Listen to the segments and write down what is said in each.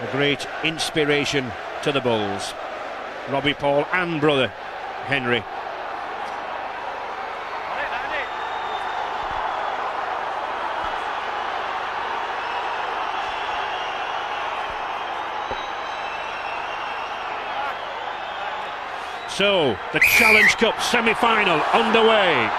A great inspiration to the Bulls. Robbie Paul and brother Henry. So, the Challenge Cup semi-final underway.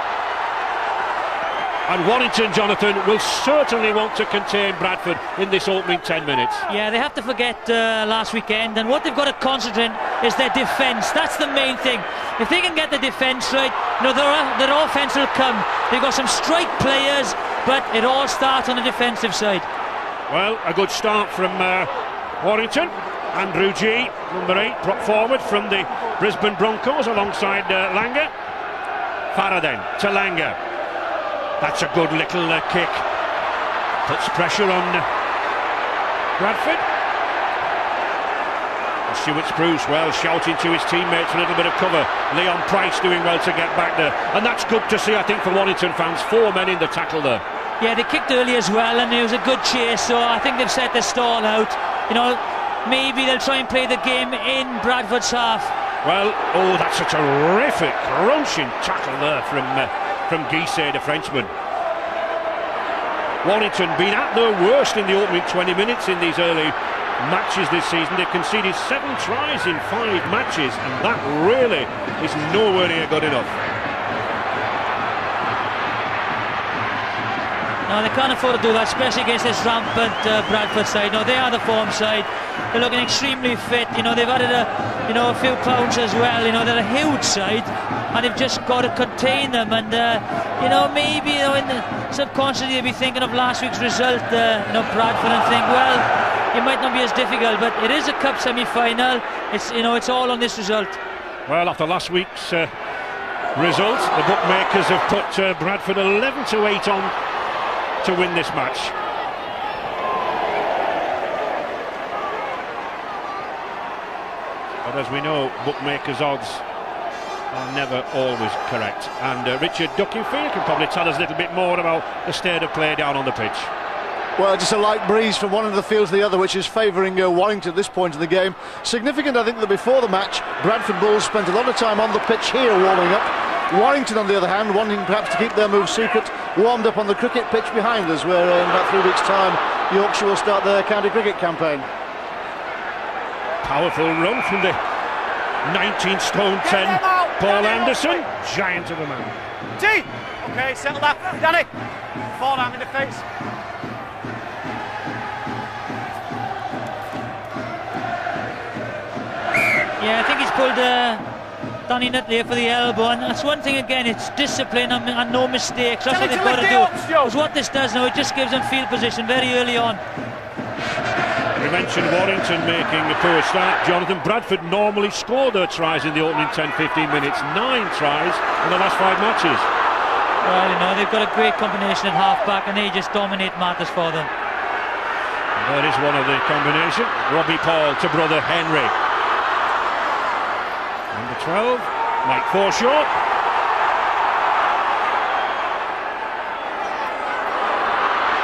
And Warrington, Jonathan, will certainly want to contain Bradford in this opening 10 minutes. Yeah, they have to forget last weekend, and what they've got to concentrate is their defence. That's the main thing. If they can get the defence right, their offence will come. They've got some strike players, but it all starts on the defensive side. Well, a good start from Warrington. Andrew G, number 8, brought forward from the Brisbane Broncos alongside Langer. Farah then to Langer. That's a good little kick. Puts pressure on Bradford. And Stuart Spruce, well, shouting to his teammates for a little bit of cover. Leon Price doing well to get back there. And that's good to see, I think, for Warrington fans. 4 men in the tackle there. Yeah, they kicked early as well, and it was a good chase, so I think they've set their stall out. You know, maybe they'll try and play the game in Bradford's half. Well, oh, that's a terrific, crunching tackle there from Guisset, the Frenchman. Warrington been at their worst in the opening 20 minutes in these early matches this season. They've conceded 7 tries in 5 matches, and that really is nowhere near good enough. No, they can't afford to do that, especially against this rampant Bradford side. No, they are the form side. They're looking extremely fit. You know, they've added a few pounds as well. You know, they're a huge side, and they've just got to contain them. And maybe subconsciously they'll be thinking of last week's result, Bradford, and think, well, it might not be as difficult, but it is a cup semi-final. It's all on this result. Well, after last week's result, the bookmakers have put Bradford 11-8 on to win this match. But as we know, bookmakers' odds are never always correct. And Richard Duckingfield can probably tell us a little bit more about the state of play down on the pitch. Well, just a light breeze from one end of the field to the other, which is favouring Warrington at this point in the game. Significant, I think, that before the match, Bradford Bulls spent a lot of time on the pitch here warming up. Warrington, on the other hand, wanting perhaps to keep their move secret, warmed up on the cricket pitch behind us, where in about 3 weeks' time Yorkshire will start their county cricket campaign. Powerful run from the 19 stone 10 Paul Anderson, giant of a man. G! Okay, settle that. Danny, forearm in the face. Yeah, I think he's pulled Danny Nutley for the elbow, and that's one thing again, it's discipline and no mistakes. That's what they've got to do. Because what this does now, it just gives them field position very early on. We mentioned Warrington making a poor start, Jonathan. Bradford normally score their tries in the opening 10-15 minutes. 9 tries in the last 5 matches. Well, they've got a great combination at half-back, and they just dominate matters for them. And there is one of the combination. Robbie Paul to brother Henry. Number 12, Mike Forshaw.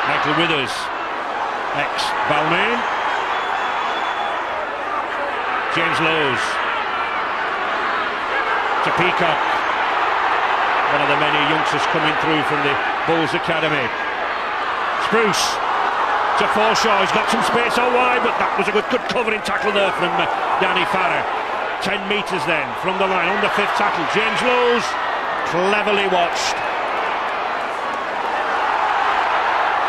Michael Withers, ex-Balmain. James Lowes to Peacock. One of the many youngsters coming through from the Bulls Academy. Spruce to Forshaw. He's got some space out wide, but that was a good covering tackle there from Danny Farah. 10 metres then from the line on the 5th tackle. James Lowes, cleverly watched.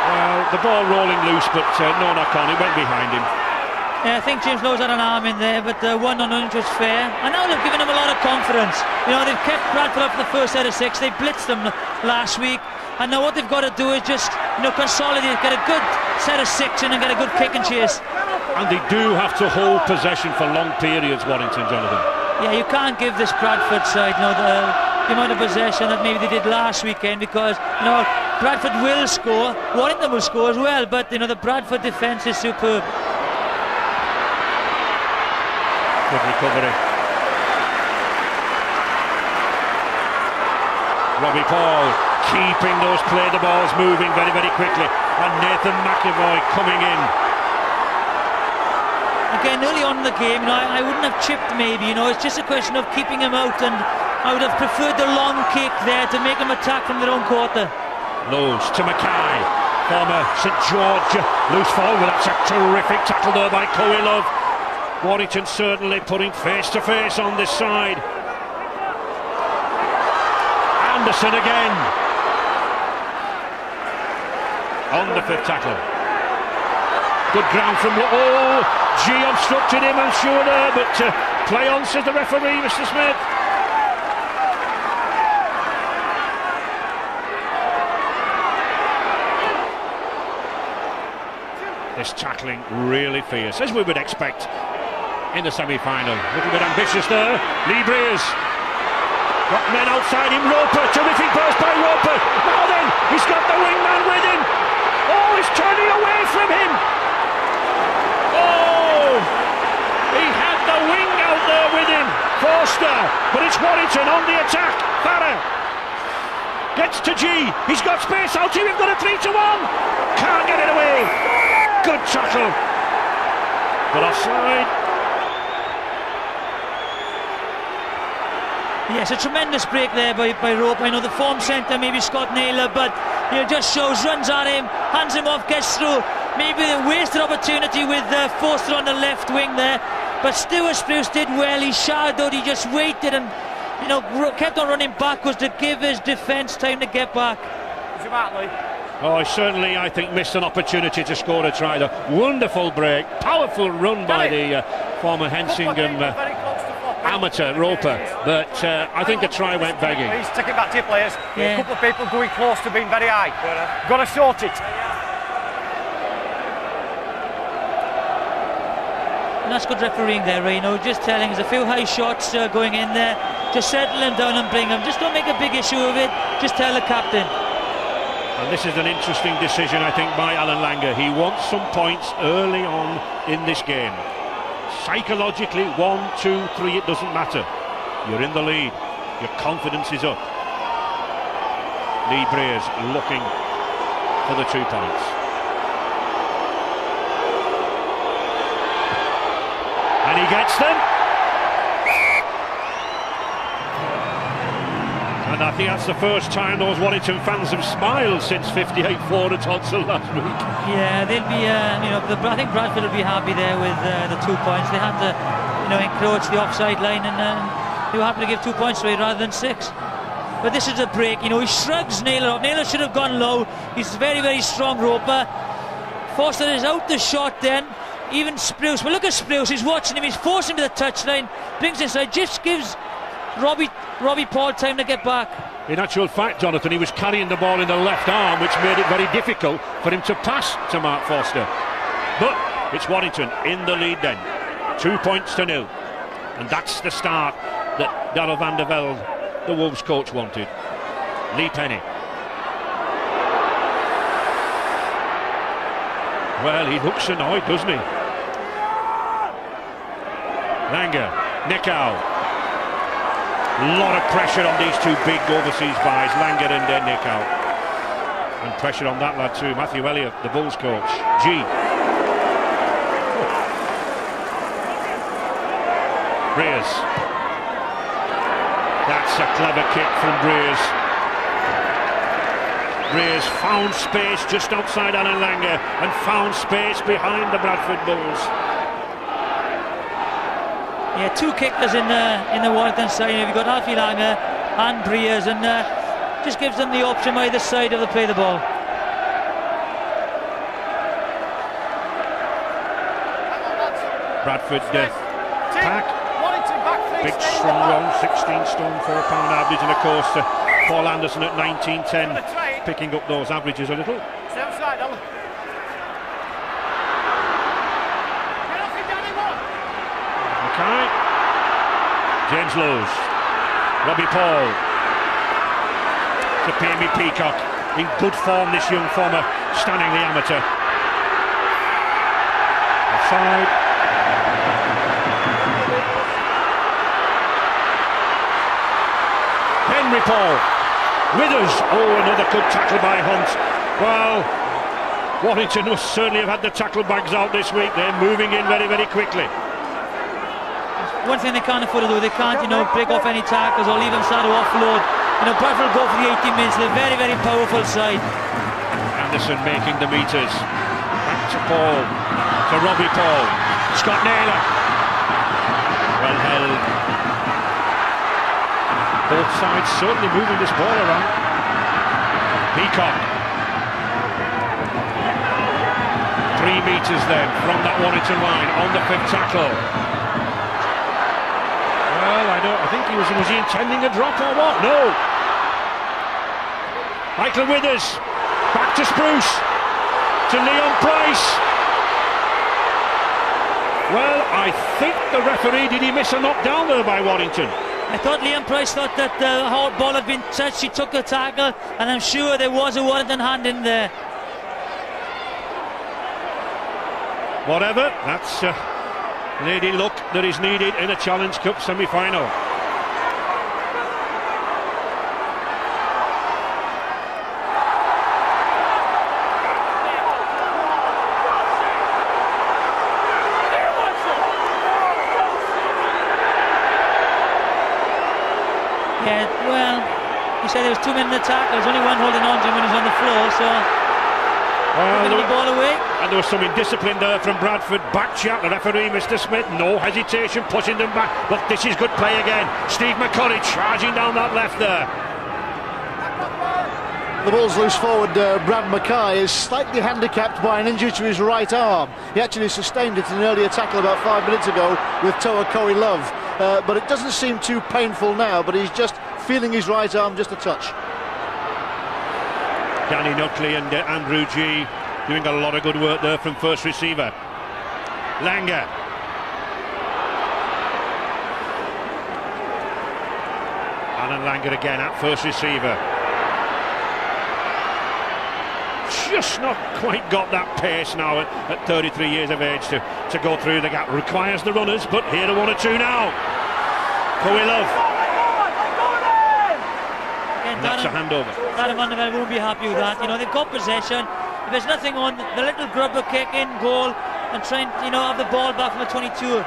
Well, the ball rolling loose, but no knock on. It went behind him. Yeah, I think James Lowes had an arm in there, but 1-on-1 was fair. And now they've given him a lot of confidence. They've kept Bradford up for the first set of 6. They blitzed them last week. And now what they've got to do is just, consolidate, get a good set of 6 in and get a good kick and chase. And they do have to hold possession for long periods, Warrington, Jonathan. Yeah, you can't give this Bradford side, the amount of possession that maybe they did last weekend, because, Bradford will score, Warrington will score as well, but, the Bradford defence is superb. Good recovery. Robbie Paul keeping those play the balls moving very, very quickly. And Nathan McEvoy coming in. again, early on in the game, I wouldn't have chipped maybe, it's just a question of keeping him out, and I would have preferred the long kick there to make him attack from their own quarter. Lows to Mackay, former St George loose forward. That's a terrific tackle there by Coelho. Warrington certainly putting face to face on this side. Anderson again on the fifth tackle. Good ground from G obstructed him, I'm sure there, but play on, says the referee, Mr Smith. This tackling really fierce, as we would expect in the semi-final. A little bit ambitious there. Lee Breers got men outside him. Roper, terrific burst by Roper. Now then, he's got the wingman with him. Oh, he's turning away from him. Oh, he had the wing out there with him, Forster, but it's Warrington on the attack. Farah gets to G. He's got space out here. We've got a 3-1. Can't get it away. Good tackle, but offside. Yes, a tremendous break there by Rope. I know the form centre, maybe Scott Naylor, but just shows, runs at him, hands him off, gets through. Maybe a wasted opportunity with Forster on the left wing there, but Stuart Spruce did well. He shadowed, he just waited and kept on running backwards to give his defence time to get back. Oh, I think missed an opportunity to score a try there. Wonderful break, powerful run by the former Hensingham amateur Roper, but I think a try went begging. He's taking back to your players. Yeah. A couple of people going close to being very high. Got to sort it. And that's good refereeing there, just telling us a few high shots going in there. Just settle him down and bring him. Just don't make a big issue of it. Just tell the captain. And this is an interesting decision, I think, by Alan Langer. He wants some points early on in this game. Psychologically, 1, 2, 3, it doesn't matter. You're in the lead. Your confidence is up. Lee Breers looking for the 2 points. And he gets them. And I think that's the first time those Warrington fans have smiled since 58-4 at Tonsil last week. Yeah, they'll be, I think Bradford will be happy there with the 2 points. They had to, encroach the offside line, and they were happy to give 2 points away rather than 6. But this is a break, he shrugs Naylor up. Naylor should have gone low. He's very, very strong Roper. Forster is out the shot then. Even Spruce, well, look at Spruce, he's watching him, he's forcing him to the touchline, brings inside, just gives Robbie Paul time to get back. In actual fact, Jonathan, he was carrying the ball in the left arm, which made it very difficult for him to pass to Mark Forster. But it's Warrington in the lead then, 2 points to 0. And that's the start that Darrell van der Velde, the Wolves coach, wanted. Lee Penny. Well, he looks annoyed, doesn't he? Langer, Nickau. Lot of pressure on these 2 big overseas guys, Langer and Nickau. And pressure on that lad too, Matthew Elliott, the Bulls coach. G. Breers. That's a clever kick from Breers. Breers found space just outside Alan Langer and found space behind the Bradford Bulls. Yeah, 2 kickers in the Warrington side. You've got Alfie Langer and Breers, and just gives them the option either side of the play the ball. Bradford pack. Big strong one, 16 stone, 4 pound average, and of course Paul Anderson at 19-10 picking up those averages a little. Okay. James Lowes, Robbie Paul, to Pamey Peacock, in good form this young former Stanley amateur. Offside. Henry Paul, Withers, oh, another good tackle by Hunt. Well, Warrington must certainly have had the tackle bags out this week. They're moving in very, very quickly. One thing they can't afford to do, they can't, break off any tackles or leave them start to offload. Bradford go for the 80 minutes. They're a very, very powerful side. Anderson making the meters. Back to Paul, to Robbie Paul. Scott Naylor. Well held. Both sides certainly moving this ball around. Peacock. 3 meters then from that Warrington line on the 5th tackle. Well, I think was he intending a drop or what? No. Michael Withers, back to Spruce, to Leon Price. Well, I think the referee, did he miss a knockdown there by Warrington? I thought Leon Price thought that the ball had been touched. He took the tackle, and I'm sure there was a Warrington hand in there. Whatever, that's lady luck that is needed in a Challenge Cup semi-final. Yeah, well, he said there was 2 men in the tackle. There's only one holding on to him when he's on the floor, so the ball away. And there was some indiscipline there from Bradford. Back chat, the referee, Mr. Smith, no hesitation, pushing them back. But this is good play again. Steve McCurry charging down that left there. The ball's loose forward. Brad Mackay is slightly handicapped by an injury to his right arm. He actually sustained it in an earlier tackle about 5 minutes ago with Toa Corey Love. But it doesn't seem too painful now, but he's just feeling his right arm just a touch. Danny Nutley and Andrew G doing a lot of good work there from first receiver. Langer. Alan Langer again at first receiver. Just not quite got that pace now at 33 years of age to go through the gap. Requires the runners, but here are 1 or 2 now. Corey Love. And that's a handover. Darren won't be happy with that. They've got possession. If there's nothing on, the little grubber kick in goal and trying, have the ball back from the 22.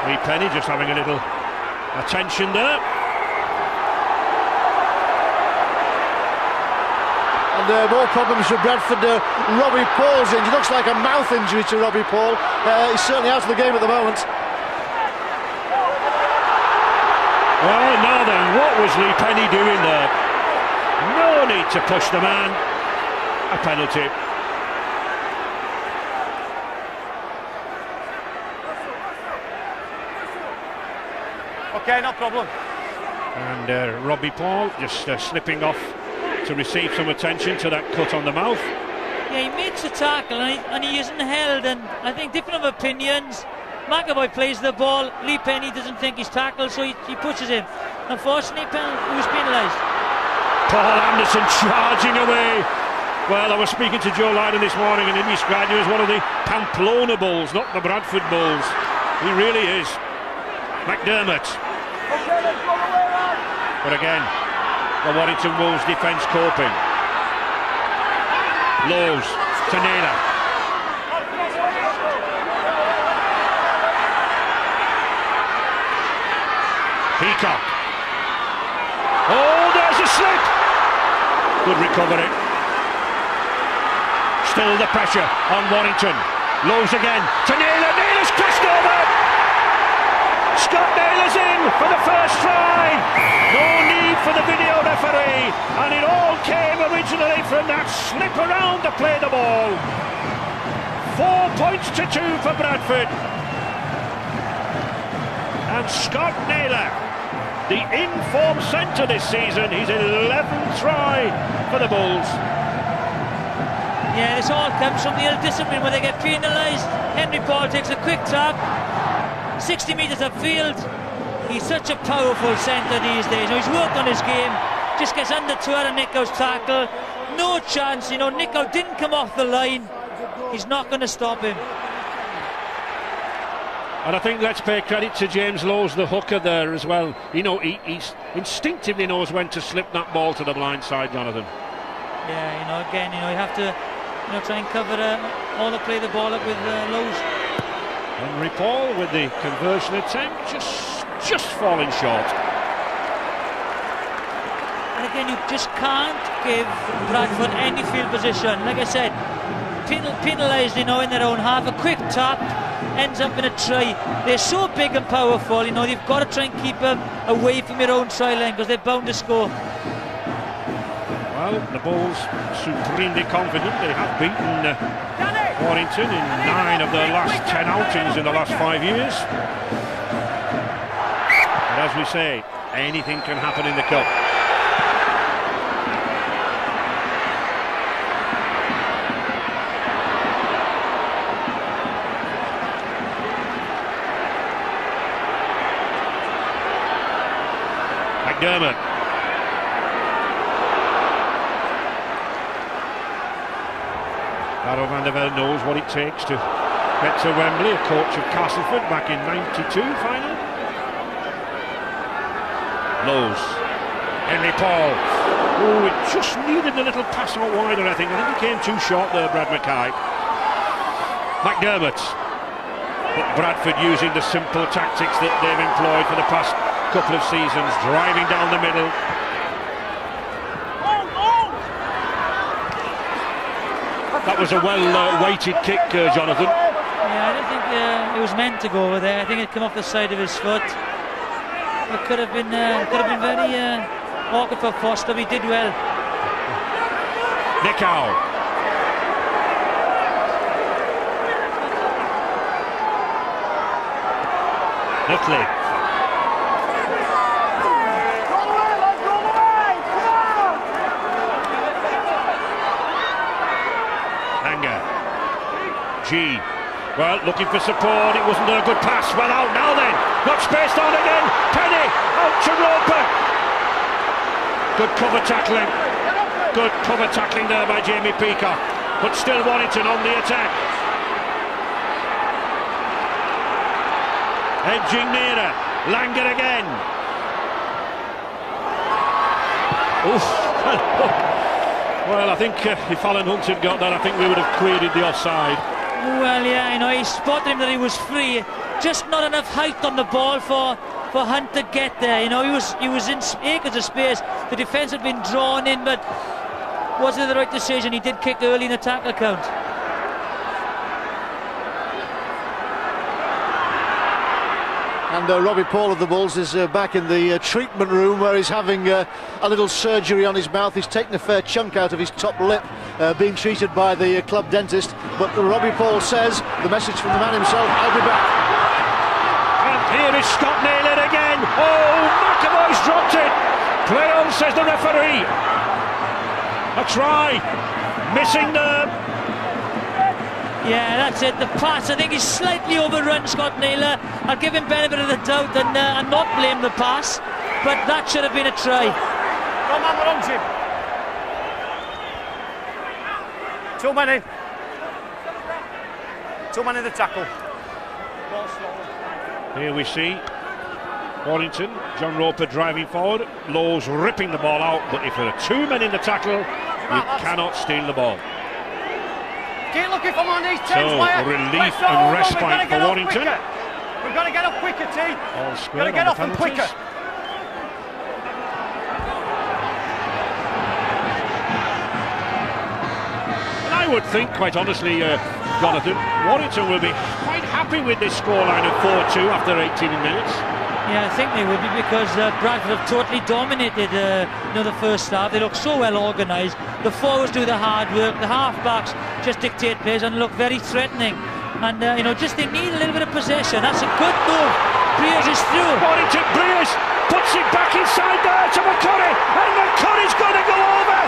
Lee Penny just having a little attention there. And more problems for Bradford. Robbie Paul's injured. Looks like a mouth injury to Robbie Paul. He's certainly out of the game at the moment. Well, now then, what was Lee Penny doing there? No need to push the man. A penalty. Okay, no problem. And Robbie Paul just slipping off to receive some attention to that cut on the mouth. Yeah, he makes a tackle and he isn't held, and I think different of opinions. McAvoy plays the ball, Lee Penny doesn't think he's tackled, so he pushes him. Unfortunately, he was penalised. Paul Anderson charging away. Well, I was speaking to Joe Lydon this morning and he described him as one of the Pamplona Bulls, not the Bradford Bulls. He really is. McDermott. But again, the Warrington Wolves defence coping. Lowe's to Naylor. Peacock. Oh, there's a slip. Good recovery. Still the pressure on Warrington. Lowe's again to Naylor. Naylor's crossed over. Scott Naylor's in for the first try. No need for the video referee. And it all came originally from that slip around to play the ball. 4 points to 2 for Bradford. And Scott Naylor, the in-form centre this season, he's 11th try for the Bulls. Yeah, this all comes from the ill-discipline where they get penalised. Henry Paul takes a quick tap, 60 metres upfield. He's such a powerful centre these days. He's worked on his game, just gets under Tuara Nickow's tackle. No chance, Nickow didn't come off the line. He's not going to stop him. And I think let's pay credit to James Lowe's, the hooker there as well. You know, he instinctively knows when to slip that ball to the blind side, Jonathan. Yeah, you know, again, you know, you have to, you know, try and cover or play the ball up with Lowe's. Henry Paul with the conversion attempt, just falling short. And again, you just can't give Bradford any field position. Like I said, penalised, you know, in their own half. A quick tap ends up in a try. They're so big and powerful, you know, you've got to try and keep them away from your own try line because they're bound to score. Well, the Bulls supremely confident. They have beaten Warrington in 9 of their last 10 outings in the last 5 years. But as we say, anything can happen in the cup. McDermott. Karel van der Velde knows what it takes to get to Wembley, a coach of Castleford back in '92 final. Lowe's. Henry Paul. Oh, it just needed a little pass out wider, I think. I think he came too short there, Brad Mackay. McDermott. But Bradford using the simple tactics that they've employed for the past couple of seasons, driving down the middle. That was a well-weighted kick, Jonathan. Yeah, I don't think it was meant to go over there. I think it came off the side of his foot. It could have been very awkward for Foster. He did well. Nickau. Nutley. G. Well, looking for support. It wasn't a good pass. Well, out now then. Got spaced on again. Penny out to Roper. Good cover tackling. Good cover tackling there by Jamie Peacock. But still Warrington on the attack. Edging nearer. Langer again. Oof. Well, I think if Alan Hunt had got that, I think we would have queried the offside. Well, yeah, you know, he spotted him that he was free. Just not enough height on the ball for Hunt to get there. You know, he was in acres of space. The defence had been drawn in, but was it the right decision? He did kick early in the tackle count. And Robbie Paul of the Bulls is back in the treatment room where he's having a little surgery on his mouth. He's taken a fair chunk out of his top lip, being treated by the club dentist. But Robbie Paul says, the message from the man himself, I'll be back. And here is Scott Naylor again. Oh, McAvoy's dropped it. Play on, says the referee. A try. Missing the... Yeah, that's it. The pass, I think he's slightly overrun Scott Naylor. I'll give him benefit of the doubt and not blame the pass, but that should have been a try. Come on, around him. Too many. Too many the tackle. Here we see Warrington, John Roper driving forward, Lowe's ripping the ball out, but if there are 2 men in the tackle, you cannot steal the ball. Keep looking for more on these So, relief and respite for Warrington. We've got to get up quicker, T. All square. Got to get off them quicker. And I would think, quite honestly, Jonathan, Warrington will be quite happy with this scoreline of 4-2 after 18 minutes. Yeah, I think they will be because Bradford have totally dominated the first half. They look so well organised. The forwards do the hard work. The half-backs just dictate plays and look very threatening. And, just they need a little bit of possession. That's a good move. Breers is through. Warrington, Breers puts it back inside there to McCurry. And McCurry's going to go over.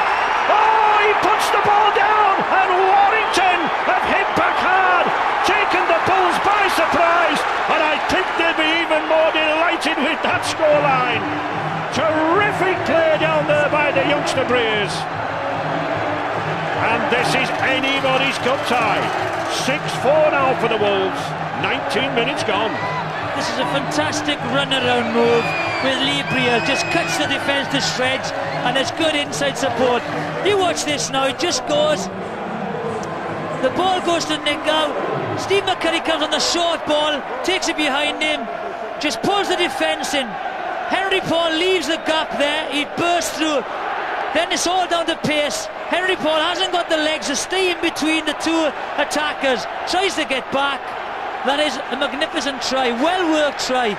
Oh, he puts the ball down. And Warrington have hit back hard. Taken the Bulls by surprise. And I think they'll be even more delighted with that scoreline. Terrific play down there by the youngster Breers. And this is anybody's cup tie. 6-4 now for the Wolves. 19 minutes gone. This is a fantastic run-around move with Lee Brier, just cuts the defence to shreds, and there's good inside support. You watch this now, it just goes. The ball goes to Nick out. Steve McCurry comes on the short ball, takes it behind him, just pulls the defence in. Henry Paul leaves the gap there, he bursts through. Then it's all down to pace. Henry Paul hasn't got the legs to stay in between the two attackers, tries to get back. That is a magnificent try, well worked try.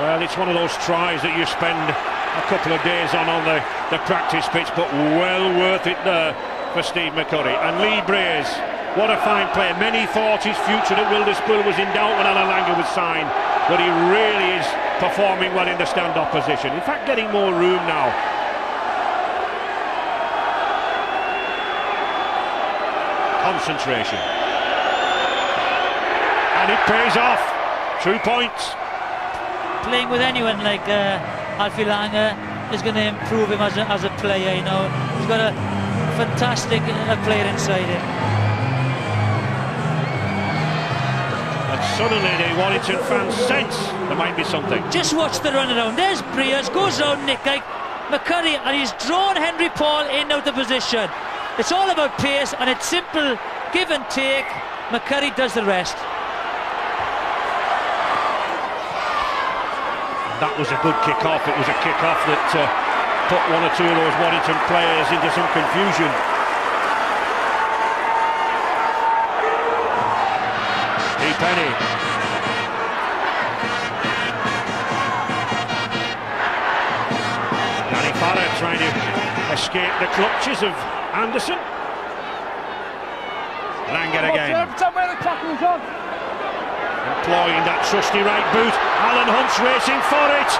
Well, it's one of those tries that you spend a couple of days on the practice pitch, but well worth it there for Steve McCurry. And Lee Briers, what a fine player. Many thought his future at Wilderspool was in doubt when Alan Langer was signed, but he really is performing well in the stand-up position. In fact, getting more room now. Concentration. And it pays off. 2 points. Playing with anyone like Alfie Langer is going to improve him as a player, you know. He's got a fantastic player inside him. And suddenly the Warrington fans sense there might be something. Just watch the run around. There's Briers, goes round Nick McCurry, and he's drawn Henry Paul in out of position. It's all about pace, and it's simple give and take. McCurry does the rest. That was a good kick-off. It was a kick-off that put one or two of those Warrington players into some confusion. Steve Penny. Danny Farrer trying to escape the clutches of Anderson. Langer again. Employing that trusty right boot. Alan Hunt's racing for it.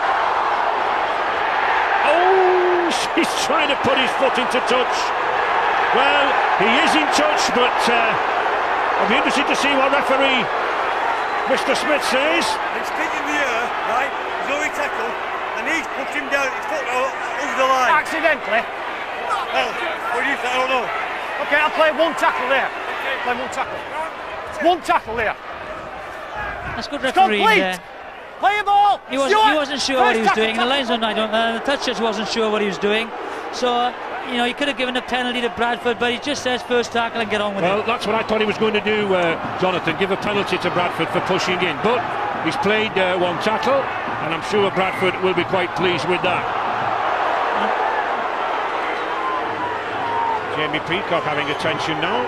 Oh, he's trying to put his foot into touch. Well, he is in touch, but I'll be interested to see what referee Mr. Smith says. It's kicked in the air, right? He's already tackled, and he's pushed him down. His foot over the line. Accidentally? Well, what do you think? I don't know. Okay, I'll play one tackle there. Play one tackle. One tackle there. That's good refereeing there. Play a ball. He wasn't sure what he was doing. The linesman, the touch judge wasn't sure what he was doing. So, you know, he could have given a penalty to Bradford, but he just says first tackle and get on with it. Well, that's what I thought he was going to do, Jonathan, give a penalty to Bradford for pushing in. But he's played one tackle, and I'm sure Bradford will be quite pleased with that. Jamie Peacock having attention now.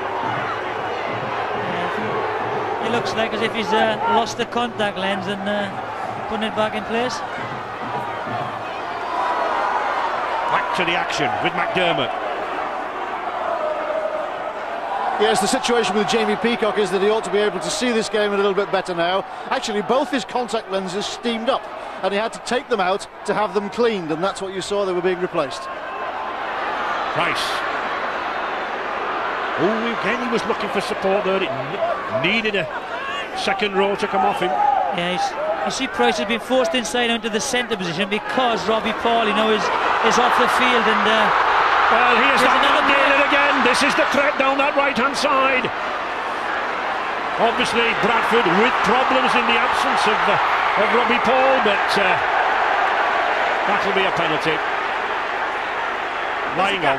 It looks like as if he's lost the contact lens and putting it back in place. Back to the action with McDermott. Yes, the situation with Jamie Peacock is that he ought to be able to see this game a little bit better now. Actually, both his contact lenses steamed up, and he had to take them out to have them cleaned, and that's what you saw, they were being replaced. Price. Oh, again, he was looking for support there. It needed a second row to come off him. Yeah, you see Price has been forced inside into the centre position because Robbie Paul, you know, is off the field, and well, here's that Naylor again. This is the threat down that right-hand side. Obviously, Bradford with problems in the absence of Robbie Paul, but that'll be a penalty. Lying on.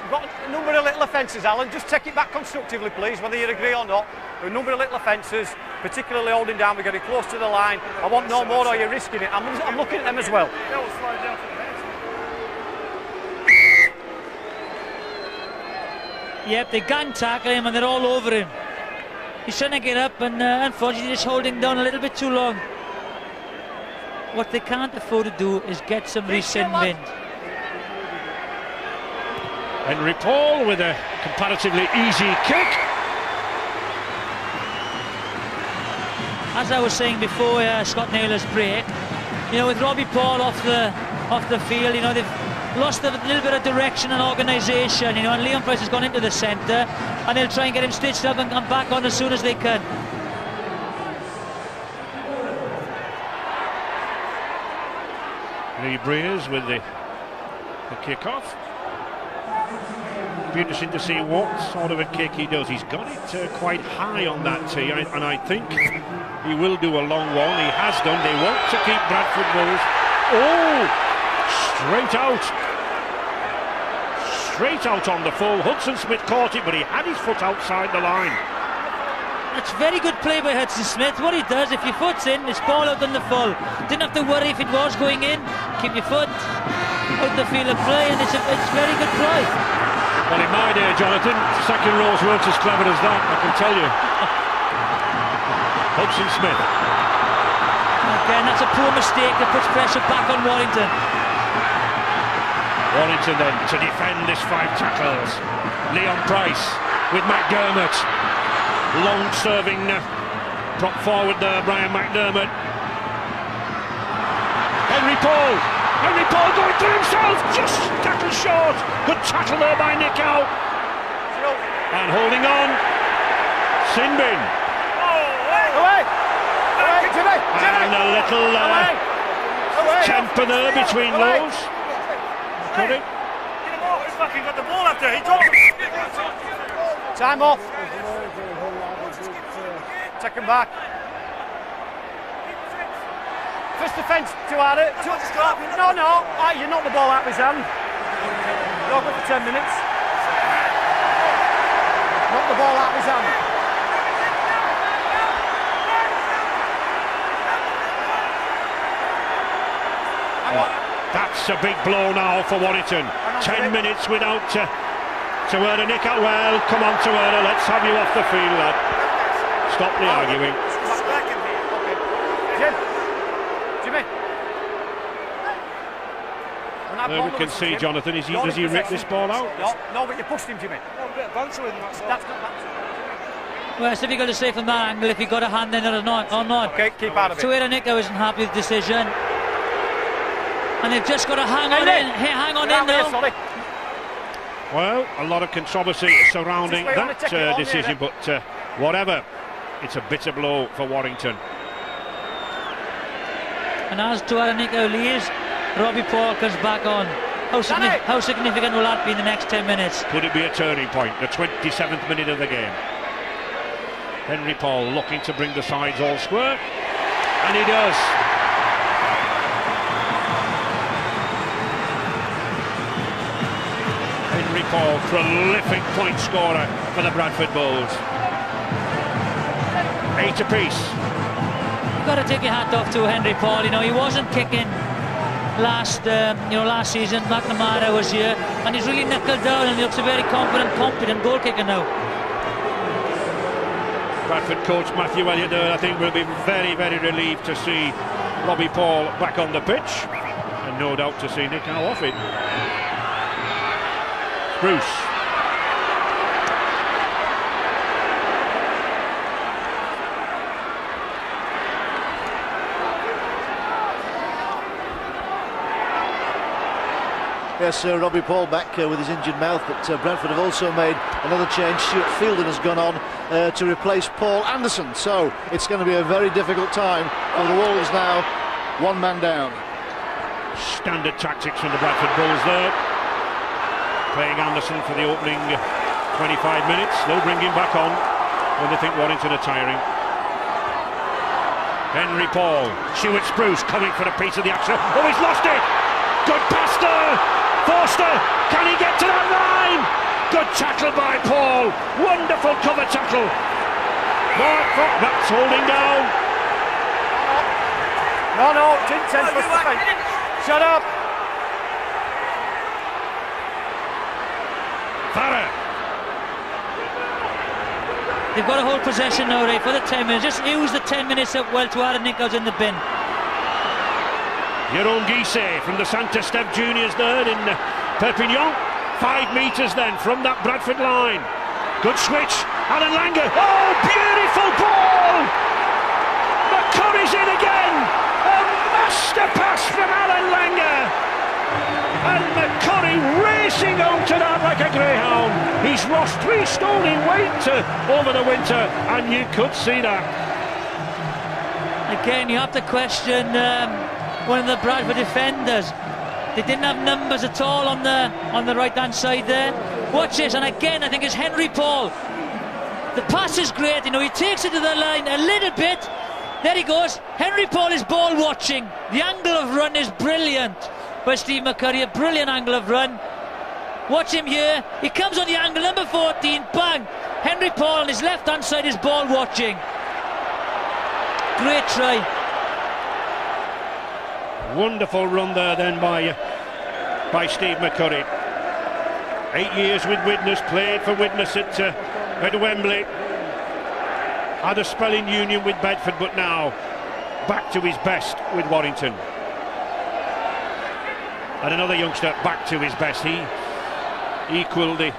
We've got a number of little offences, Alan. Just take it back constructively, please, whether you agree or not. There are a number of little offences, particularly holding down. We're getting close to the line. I want no more, or you're risking it. I'm looking at them as well. Yep, they gang tackle him and they're all over him. He's trying to get up, and unfortunately just holding down a little bit too long. What they can't afford to do is get some rescind wind. Henry Paul with a comparatively easy kick. As I was saying before Scott Naylor's break, you know, with Robbie Paul off the field, you know, they've lost a little bit of direction and organisation, you know, and Leon Price has gone into the centre, and they'll try and get him stitched up and come back on as soon as they can. Lee Breers with the kick-off. Be interesting to see what sort of a kick he does. He's got it quite high on that tee, and I think he will do a long one. He has done. They want to keep Bradford Bulls. Oh, straight out on the full. Hudson Smith caught it, but he had his foot outside the line. That's very good play by Hudson Smith. What he does, if your foot's in, it's ball out on the full. Didn't have to worry if it was going in. Keep your foot out the field of play, and it's very good play. Well, in my day, Jonathan, second rows weren't as clever as that, I can tell you. Hudson Smith. Again, that's a poor mistake that puts pressure back on Warrington. Warrington then to defend this 5 tackles. Leon Price with McDermott. Long serving prop forward there, Brian McDermott. Henry Paul going through himself, just tackle short. Good tackle there by Nick Howe. And holding on, Sinbin. Away! Jimmy! And a little temper there between those. Cut it. He's fucking got the ball up there. He dropped it. Time off. Take him back. First defence to Ada. No. You knocked the ball out of his hand. Go for 10 minutes. Knock the ball out of his hand. That's a big blow now for Warrington. 10 minutes without Tawera Nick out. Well, come on, Tawera, let's have you off the field, lad. Stop the arguing. Jimmy. There we can see, Jonathan, does he rip this ball out? No, but you pushed him, Jimmy. A bit of banter in that. That's not banter. Well, it's difficult to say from that angle if he got a hand in it or not. Okay, keep out of it. Tawera Nico isn't happy with the decision. And they've just got to hang on in. Hang on in now. Well, a lot of controversy surrounding that decision, but whatever, it's a bitter blow for Warrington. And as Tawera Nico leaves, Robbie Paul comes back on. How significant will that be in the next 10 minutes? Could it be a turning point? The 27th minute of the game. Henry Paul looking to bring the sides all square, and he does. Henry Paul, prolific point scorer for the Bradford Bulls. 8 apiece. You've got to take your hat off to Henry Paul. You know, he wasn't kicking last season. McNamara was here, and he's really knuckled down, and he looks a very competent goal kicker now. Bradford coach Matthew Elliott, I think, will be very, very relieved to see Robbie Paul back on the pitch, and no doubt to see Nick Howe off it. Bruce. Yes, Robbie Paul back with his injured mouth, but Bradford have also made another change. Stuart Fielden has gone on to replace Paul Anderson, so it's going to be a very difficult time for the Wolves now. One man down. Standard tactics from the Bradford Bulls there. Playing Anderson for the opening 25 minutes. They'll bring him back on when they think Warrington are tiring. Henry Paul, Stuart Spruce coming for a piece of the action. Oh, he's lost it! Good pass there! Forster, can he get to that line? Good tackle by Paul. Wonderful cover tackle. That's holding down. No, didn't send for the fight. Shut up. Farah. They've got to hold possession now, Ray, for the 10 minutes. Just use the 10 minutes up well to add Nichols in the bin. Jeroen Guisset from the Santa Steve Juniors there in Perpignan. 5 metres then from that Bradford line. Good switch. Alan Langer. Oh, beautiful ball! McCurry's in again. A master pass from Alan Langer. And McCurry racing onto that like a greyhound. He's lost 3 stone in weight over the winter, and you could see that. Again, you have to question one of the Bradford defenders. They didn't have numbers at all on the right hand side there. Watch this, and again I think it's Henry Paul. The pass is great, you know, he takes it to the line a little bit. There he goes. Henry Paul is ball watching. The angle of run is brilliant by Steve McCurry, a brilliant angle of run. Watch him here. He comes on the angle, number 14, bang. Henry Paul on his left hand side is ball watching. Great try. Wonderful run there then by Steve McCurry. 8 years with Widnes, played for Widnes at Wembley. Had a spell in union with Bedford, but now back to his best with Warrington. And another youngster back to his best. He equalled the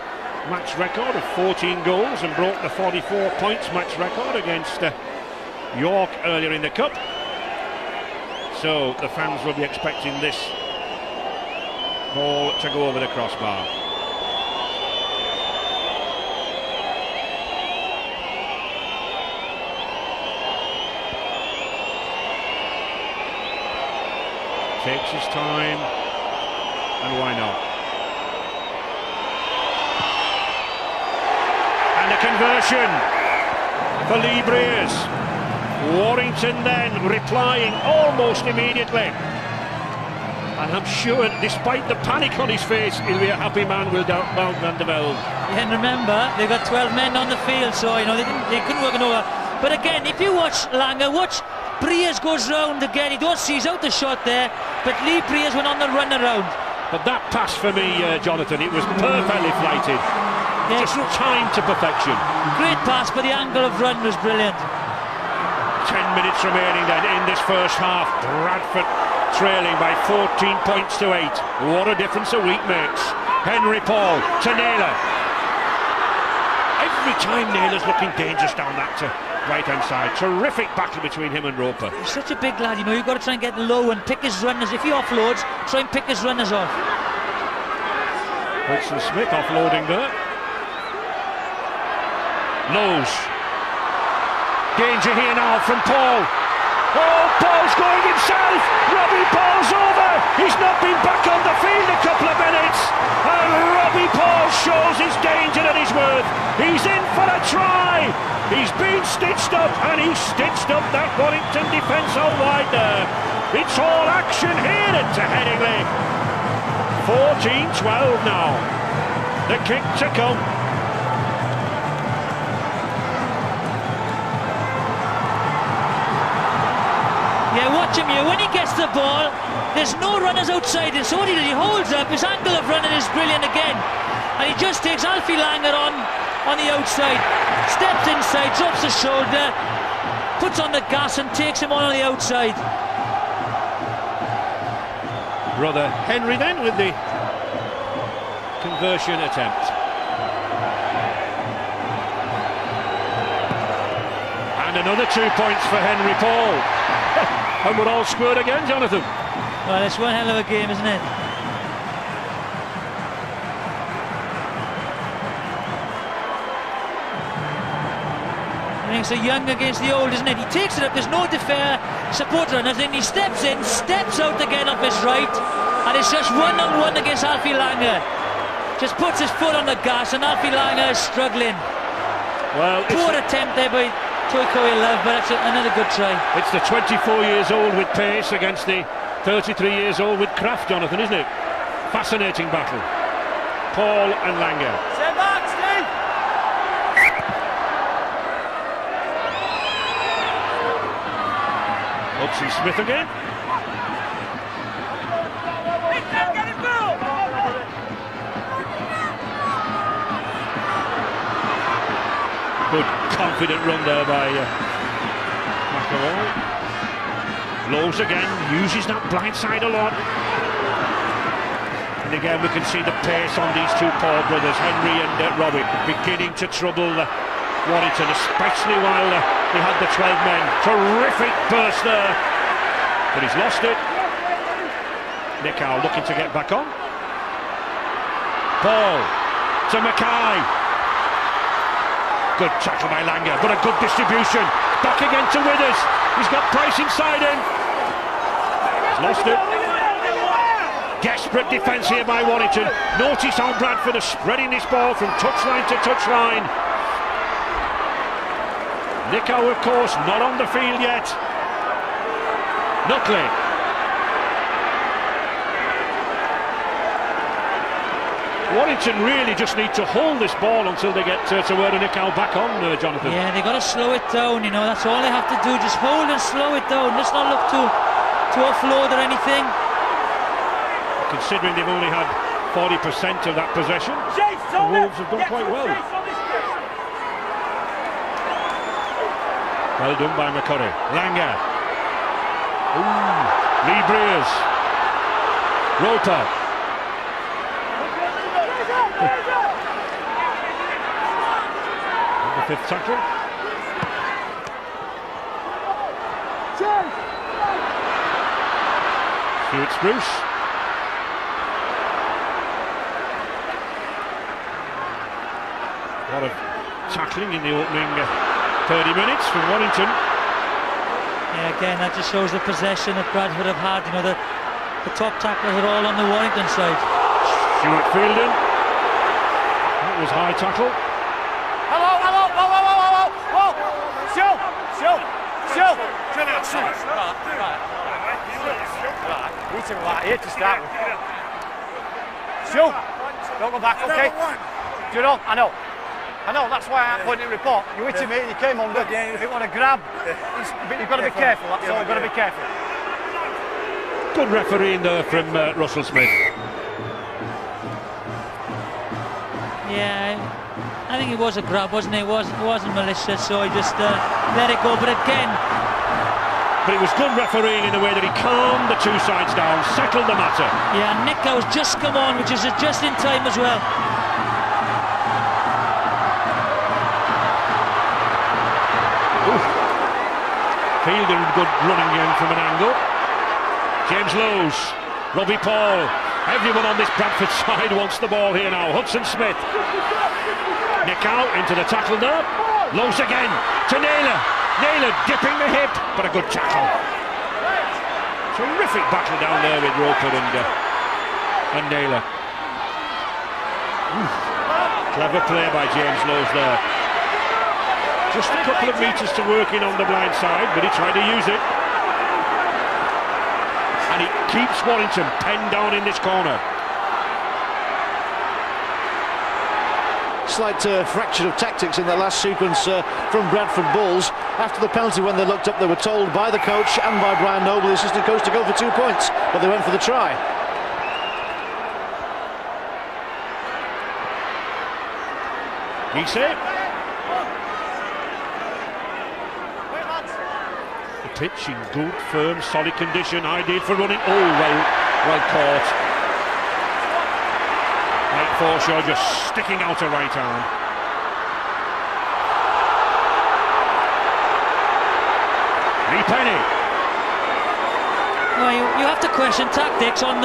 match record of 14 goals and broke the 44 points match record against York earlier in the Cup. So the fans will be expecting this ball to go over the crossbar. Takes his time, and why not? And a conversion for Lee Briers. Warrington then replying almost immediately. And I'm sure, despite the panic on his face, he'll be a happy man, Will Van der Velde. Yeah, and remember, they've got 12 men on the field, so you know they couldn't work it over. But again, if you watch Langer, watch Briers goes round again. You don't see he's out the shot there, but Lee Briers went on the run around. But that pass for me, Jonathan, it was perfectly flighted. Yes. Just timed to perfection. Great pass, but the angle of run was brilliant. 10 minutes remaining then in this first half. Bradford trailing by 14 points to 8. What a difference a week makes. Henry Paul to Naylor. Every time Naylor's looking dangerous down that right hand side. Terrific battle between him and Roper. He's such a big lad, you know, you've got to try and get low and pick his runners. If he offloads, try and pick his runners off. Wilson Smith offloading there. Lowe's. Danger here now from Paul. Oh, Paul's going himself. Robbie Paul's over. He's not been back on the field a couple of minutes. And Robbie Paul shows his danger and his worth. He's in for a try. He's been stitched up, and he's stitched up that Warrington defence all wide there. It's all action here at Headingley. 14-12 now. The kick to come. Yeah, watch him here. When he gets the ball, there's no runners outside him. So what he does, he holds up. His angle of running is brilliant again. And he just takes Alfie Langer on the outside. Steps inside, drops the shoulder, puts on the gas and takes him on the outside. Brother Henry then with the conversion attempt. And another 2 points for Henry Paul. And we're all squared again, Jonathan. Well, it's one hell of a game, isn't it? I think it's a young against the old, isn't it? He takes it up, there's no defer support runners, then he steps in, steps out again off his right, and it's just one-on-one against Alfie Langer. Just puts his foot on the gas, and Alfie Langer is struggling. Well, poor attempt there by Toykoe Love, but that's another good try. It's the 24 years old with pace against the 33 years old with craft, Jonathan, isn't it? Fascinating battle. Paul and Langer. Stay back, Steve! Hudson Smith again. Good confident run there by McAvoy. Lowe's again, uses that blind side a lot. And again we can see the pace on these two Paul brothers, Henry and Robbie, beginning to trouble Warrington, especially while they had the 12 men. Terrific burst there, but he's lost it. Nick Howe looking to get back on. Paul to Mackay. Good tackle by Langer, but a good distribution. Back again to Withers. He's got Price inside him. lost it. Desperate defence here by Warrington. Notice how Bradford are spreading this ball from touchline to touchline. Nico, of course, not on the field yet. Nutley. Warrington really just need to hold this ball until they get Tawera Nico back on, Jonathan. Yeah, they've got to slow it down, you know, that's all they have to do, just hold and slow it down. Let's not look to offload or anything. Considering they've only had 40% of that possession, the Wolves have done quite well. Well done by McCurry. Langer. Ooh. Lee Breers. Roper. The fifth tackle. Stuart Spruce. A lot of tackling in the opening 30 minutes from Warrington. Yeah, again, that just shows the possession that Bradford have had. You know, the top tacklers are all on the Warrington side. Stuart Fielding. That was high tackle. Hello. Show. Right. Here to start with. Show. Don't go back, okay? Do you know? I know, that's why I put in the report. You hit him, you came under, you didn't want to grab. But you've got to be careful, that's all, you've got to be careful. Good refereeing there from Russell Smith. Yeah, I think it was a grab, wasn't it? It wasn't malicious, so he just let it go. But again... But it was good refereeing in the way that he calmed the two sides down, settled the matter. Yeah, Nico's just come on, which is just in time as well. Fielding good running in from an angle. James Lowes, Robbie Paul, everyone on this Bradford side wants the ball here now. Hudson Smith. Nick out into the tackle there. Lowes again to Naylor. Naylor dipping the hip, but a good tackle. Terrific battle down there with Roper and Naylor. Clever play by James Lowes there. Just a couple of metres to work in on the blind side, but he tried to use it. And it keeps Warrington penned down in this corner. Slight fracture of tactics in that last sequence from Bradford Bulls. After the penalty, when they looked up, they were told by the coach and by Brian Noble, the assistant coach, to go for 2 points, but they went for the try. Geese. The pitch in good, firm, solid condition, ideal for running. Oh, well caught. Mike Forshaw just sticking out a right arm. Lee Penny. Well, you have to question tactics on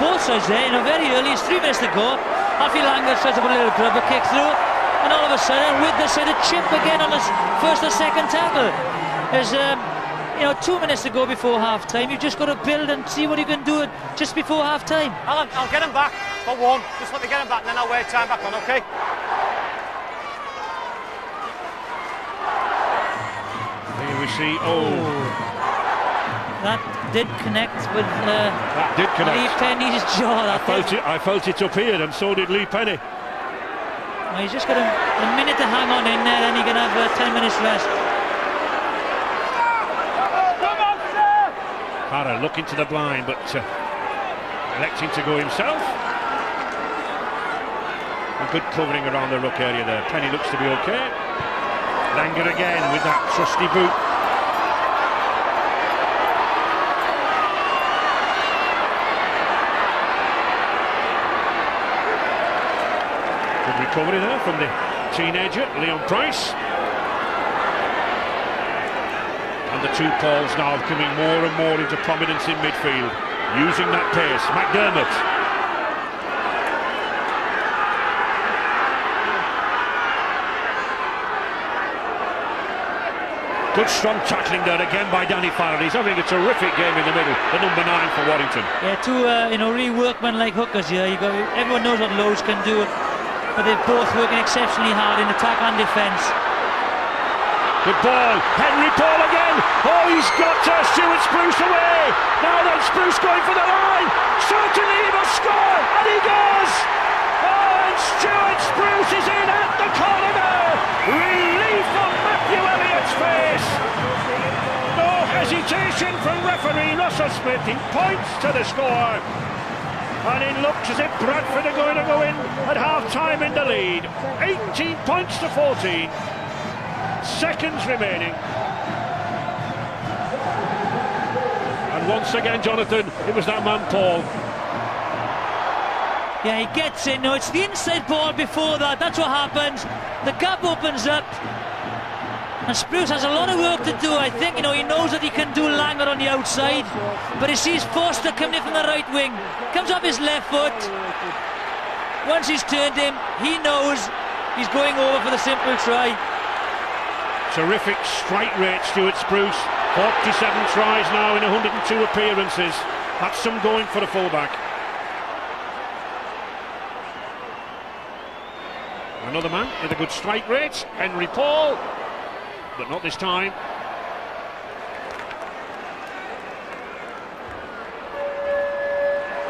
both sides there. You know, very early, it's 3 minutes to go. Alfie Langer tries to put a little grubber kick through, and all of a sudden, with the sort of chip again on his first or second tackle. There's 2 minutes to go before half time. You've just got to build and see what you can do just before half time. Alan, I'll get him back for one. Just let me get him back, and then I'll wear time back on, okay? Here we see. That did connect with that did connect. Lee Penny's jaw. I felt it up here, and so did Lee Penny. Well, he's just got a minute to hang on in there, then he can have 10 minutes rest. Hara looking to the blind, but electing to go himself. A good covering around the ruck area there. Penny looks to be okay. Langer again with that trusty boot. Good recovery there from the teenager, Leon Price. And the two Pauls now coming more and more into prominence in midfield, using that pace. McDermott. Good strong tackling there again by Danny Farrell. He's having a terrific game in the middle, the number 9 for Warrington. Yeah, two really workman-like hookers here. Everyone knows what Lowe's can do, but they're both working exceptionally hard in attack and defence. Good ball, Henry Paul again. Oh, he's got Stuart Spruce away. Now then, Spruce going for the line. Certainly he must score, and he does. Oh, and Stuart Spruce is in at the corner. Relief on Matthew Elliott's face. No hesitation from referee Russell Smith. He points to the score, and it looks as if Bradford are going to go in at half-time in the lead. 18 points to 14. Seconds remaining. And once again, Jonathan, it was that man Paul. Yeah, he gets in. No, it's the inside ball before that. That's what happens. The gap opens up, and Spruce has a lot of work to do. I think, he knows that he can do Langer on the outside, but he sees Foster coming in from the right wing. Comes off his left foot. Once he's turned him, he knows he's going over for the simple try. Terrific strike rate, Stuart Spruce. 47 tries now in 102 appearances. That's some going for a fullback. Another man with a good strike rate, Henry Paul, but not this time.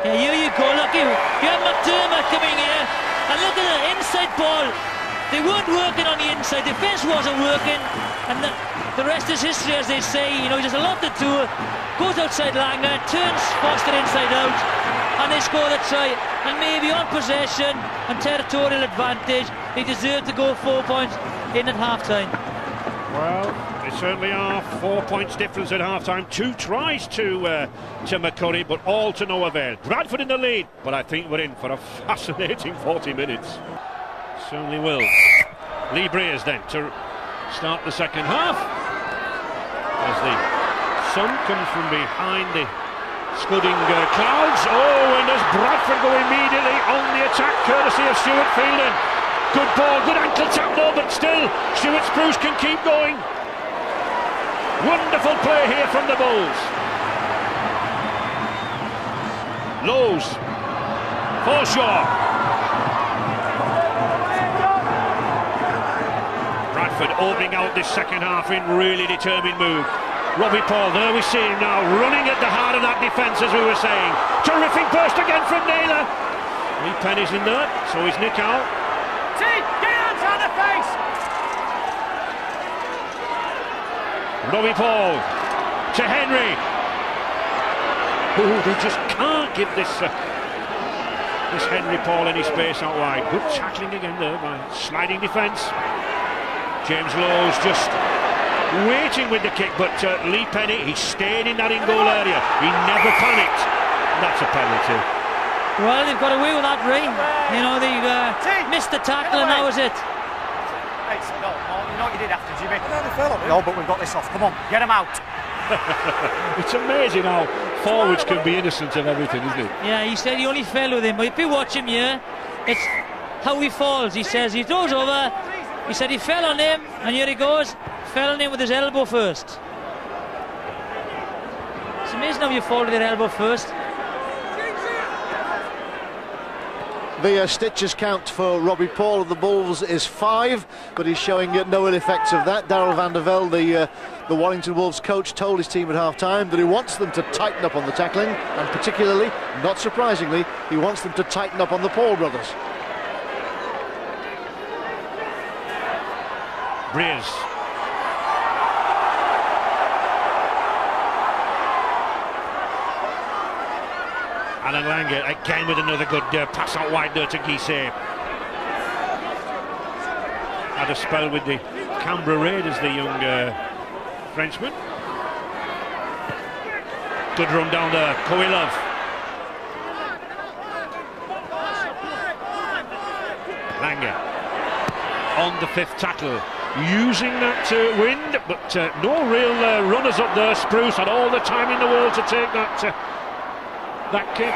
Yeah, here you go, look, you have McDermott coming here, and look at the inside ball. They weren't working on the inside, defence wasn't working, and the rest is history, as they say. He has a lot to do. Goes outside Langer, turns Foster inside out, and they score the try. And maybe on possession and territorial advantage, they deserve to go 4 points in at half-time. Well, they certainly are. 4 points difference at half-time. 2 tries to McCurry, but all to no avail. Bradford in the lead, but I think we're in for a fascinating 40 minutes. Certainly will. Lee Breers then to start the second half, as the sun comes from behind the scudding clouds. Oh, and does Bradford go immediately on the attack, courtesy of Stuart Fielding. Good ball, good ankle tap though, but still Stuart Spruce can keep going. Wonderful play here from the Bulls. Lowe's, Forshaw. Bradford opening out this second half in really determined move. Robbie Paul, there we see him now, running at the heart of that defence, as we were saying. Terrific burst again from Naylor. Lee Penny's in there, so is Nick out. Get outside the face! Robbie Paul to Henry. Oh, they just can't give this Henry Paul any space out wide. Good tackling again there by sliding defence. James Lowe's just waiting with the kick, but Lee Penny, he stayed in that in-goal area. He never panicked. That's a penalty. Well, they've got away with that, Ray. They missed the tackle, and that was it. Hey, no, you know what you did after, Jimmy? No, but we've got this off. Come on, get him out. It's amazing how forwards can be innocent of everything, isn't it? Yeah, he said he only fell with him, but if you watch him here, it's how he falls. He says he throws over. He said he fell on him, and here he goes. Fell on him with his elbow first. It's amazing how you fall with your elbow first. The stitches count for Robbie Paul of the Bulls is 5, but he's showing no ill effects of that. Darryl van der Velde, the Warrington Wolves coach, told his team at half-time that he wants them to tighten up on the tackling, and particularly, not surprisingly, he wants them to tighten up on the Paul brothers. Breers. Alan Langer again with another good pass out wide there to Guisset. Had a spell with the Canberra Raiders, the young Frenchman. Good run down there, Koilov. Langer on the 5th tackle, using that wind, but no real runners up there. Spruce had all the time in the world to take that kick.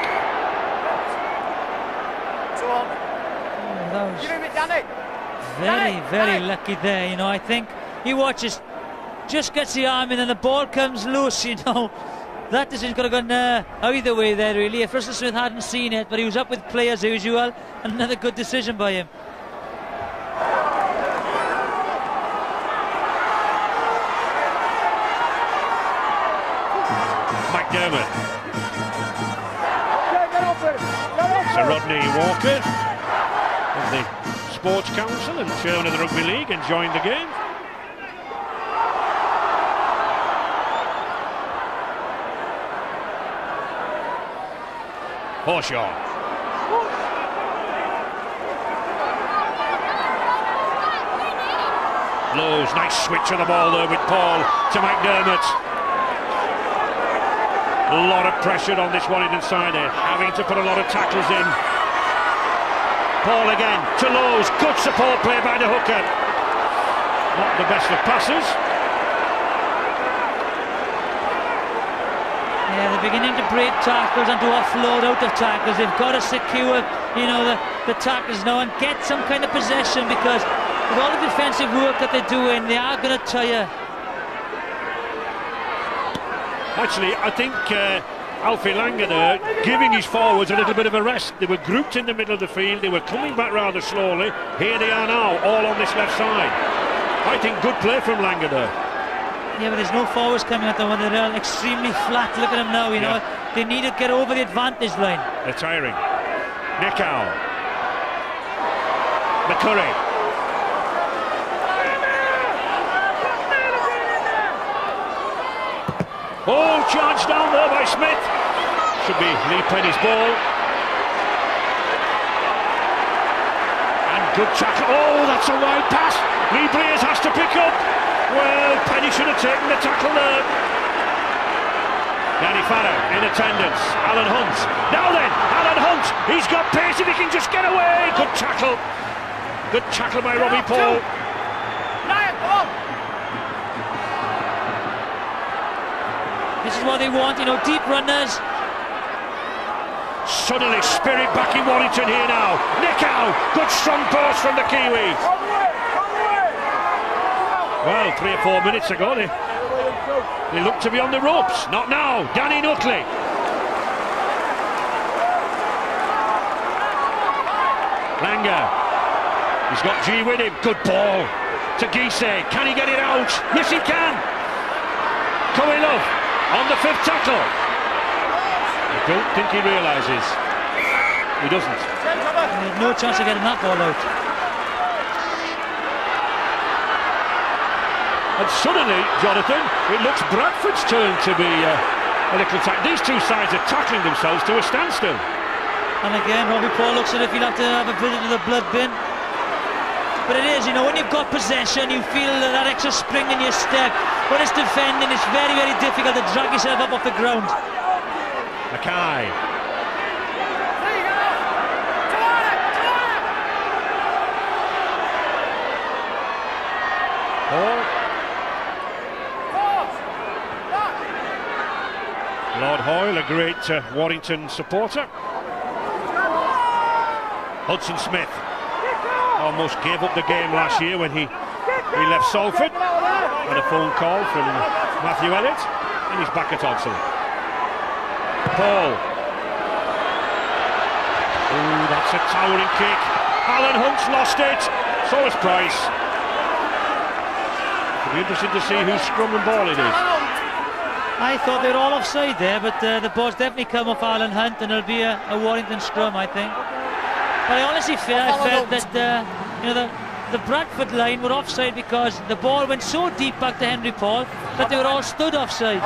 Very lucky there. I think he watches just gets the arm in and the ball comes loose, you know. That decision could have gone either way there, really. If Russell Smith hadn't seen it, but he was up with play as usual. Another good decision by him. McDermott. Sir Rodney Walker of the Sports Council and chairman of the Rugby League enjoying the game. Horshaw. Lowe's, nice switch of the ball there with Paul to McDermott. A lot of pressure on this Warrington side there, having to put a lot of tackles in. Paul again to Lowe's, good support play by the hooker. Not the best of passes. Yeah, they're beginning to break tackles and to offload out of tackles. They've got to secure, you know, the tackles now and get some kind of possession, because with all the defensive work that they're doing, they are going to tire. Actually, I think Alfie Langer there giving his forwards a little bit of a rest. They were grouped in the middle of the field, they were coming back rather slowly. Here they are now, all on this left side. I think good play from Langer there. Yeah, but there's no forwards coming at them when they're extremely flat. Look at them now, you know. They need to get over the advantage line. They're tiring. Nichow. McCurry. Oh, charged down there by Smith. Should be Lee Penny's ball. And good tackle. Oh, that's a wide pass. Lee Blears has to pick up. Well, Penny should have taken the tackle there. Danny Farrer in attendance. Alan Hunt. Now then, Alan Hunt. He's got pace if he can just get away. Good tackle. Good tackle by Robbie Paul. Ryan, come on. This is what they want, you know, deep runners. Suddenly spirit back in Warrington here now. Nichow. Good strong post from the Kiwi. Well, 3 or 4 minutes ago, they looked to be on the ropes. Not now. Danny Nutley. Langer. He's got G with him. Good ball to Gise. Can he get it out? Yes, he can. Love on the 5th tackle. I don't think he realises. He doesn't. No chance of getting that ball out. And suddenly, Jonathan, it looks Bradford's turn to be a little tight. These two sides are tackling themselves to a standstill. And again, Robbie Paul looks as if he'll have to have a visit to the blood bin. But it is, you know, when you've got possession, you feel that extra spring in your step. When it's defending, it's very, very difficult to drag yourself up off the ground. Mackay. Paul. Lord Hoyle, a great Warrington supporter. Hudson Smith almost gave up the game last year when he left Salford. Had a phone call from Matthew Elliott, and he's back at Odsal. Paul. Oh, that's a towering kick. Alan Hunt's lost it. So has Price. It'll be interesting to see whose scrum and ball it is. I thought they were all offside there, but the ball's definitely come off Alan Hunt, and it'll be a Warrington scrum, I think. But I honestly felt that you know, the Bradford line were offside because the ball went so deep back to Henry Paul that they were all stood offside.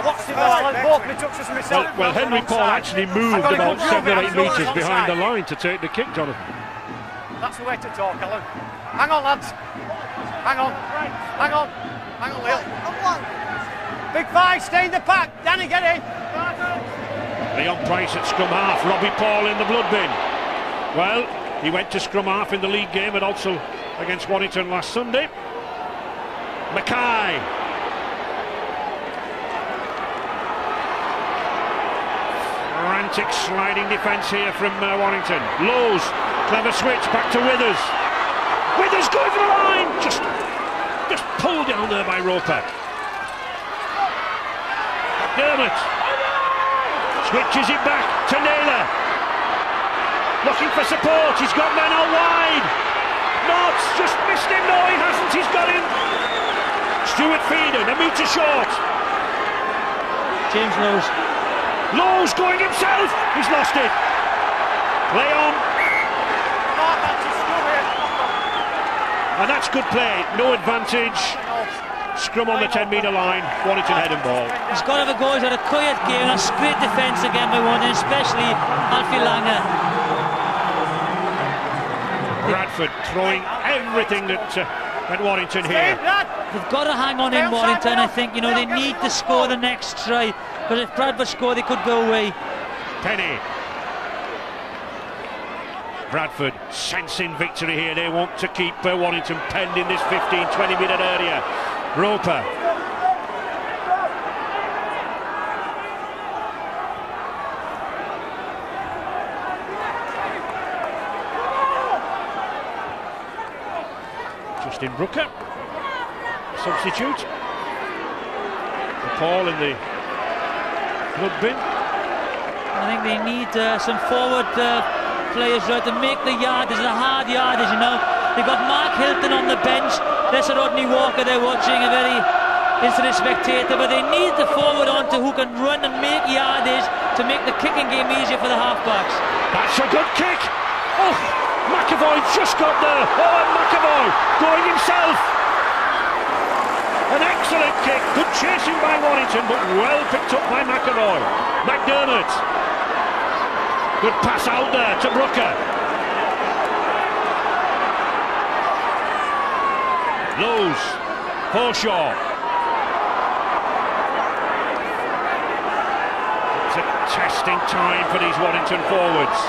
Well, Henry Paul actually moved about 7 or 8 metres behind the line to take the kick, Jonathan. That's the way to talk, Alan. Hang on, lads. Hang on. Hang on. Hang on, Leo. Big five, stay in the pack. Danny, get in. Leon Price at scrum half. Robbie Paul in the blood bin. Well, he went to scrum half in the league game at Odsal against Warrington last Sunday. Mackay. Frantic sliding defence here from Warrington. Lowe's, clever switch, back to Withers. Withers going for the line! Just pulled down there by Roper. McDermott switches it back to Naylor, looking for support. He's got men out wide. Knott's just missed him. No, he hasn't. He's got him. Stuart Feeden, a metre short. James Lowe's going himself. He's lost it. Play on. And that's good play. No advantage. Scrum on the 10-metre line. Warrington head and ball. He's got to have a go. He's had a quiet game. That's great defence again by Warrington, especially Alfie Langer. Bradford throwing everything at Warrington here. They've got to hang on in Warrington. I think, you know, they need to score the next try, because if Bradford score, they could go away. Penny. Bradford sensing victory here. They want to keep Warrington penned in this 15-20 minute area. Roper. Justin Brooker, substitute. Paul in the blood bin. I think they need some forward players to make the yardage, the hard yardage, you know. They've got Mark Hilton on the bench. There's Rodney Walker they're watching, a very interested spectator, but they need the forward onto who can run and make yardage to make the kicking game easier for the halfbacks. That's a good kick. Oh, McAvoy just got there. Oh, and McAvoy going himself. An excellent kick. Good chasing by Warrington, but well picked up by McAvoy. McDermott. Good pass out there to Brooker. Lowe's. Forshaw. It's a testing time for these Warrington forwards.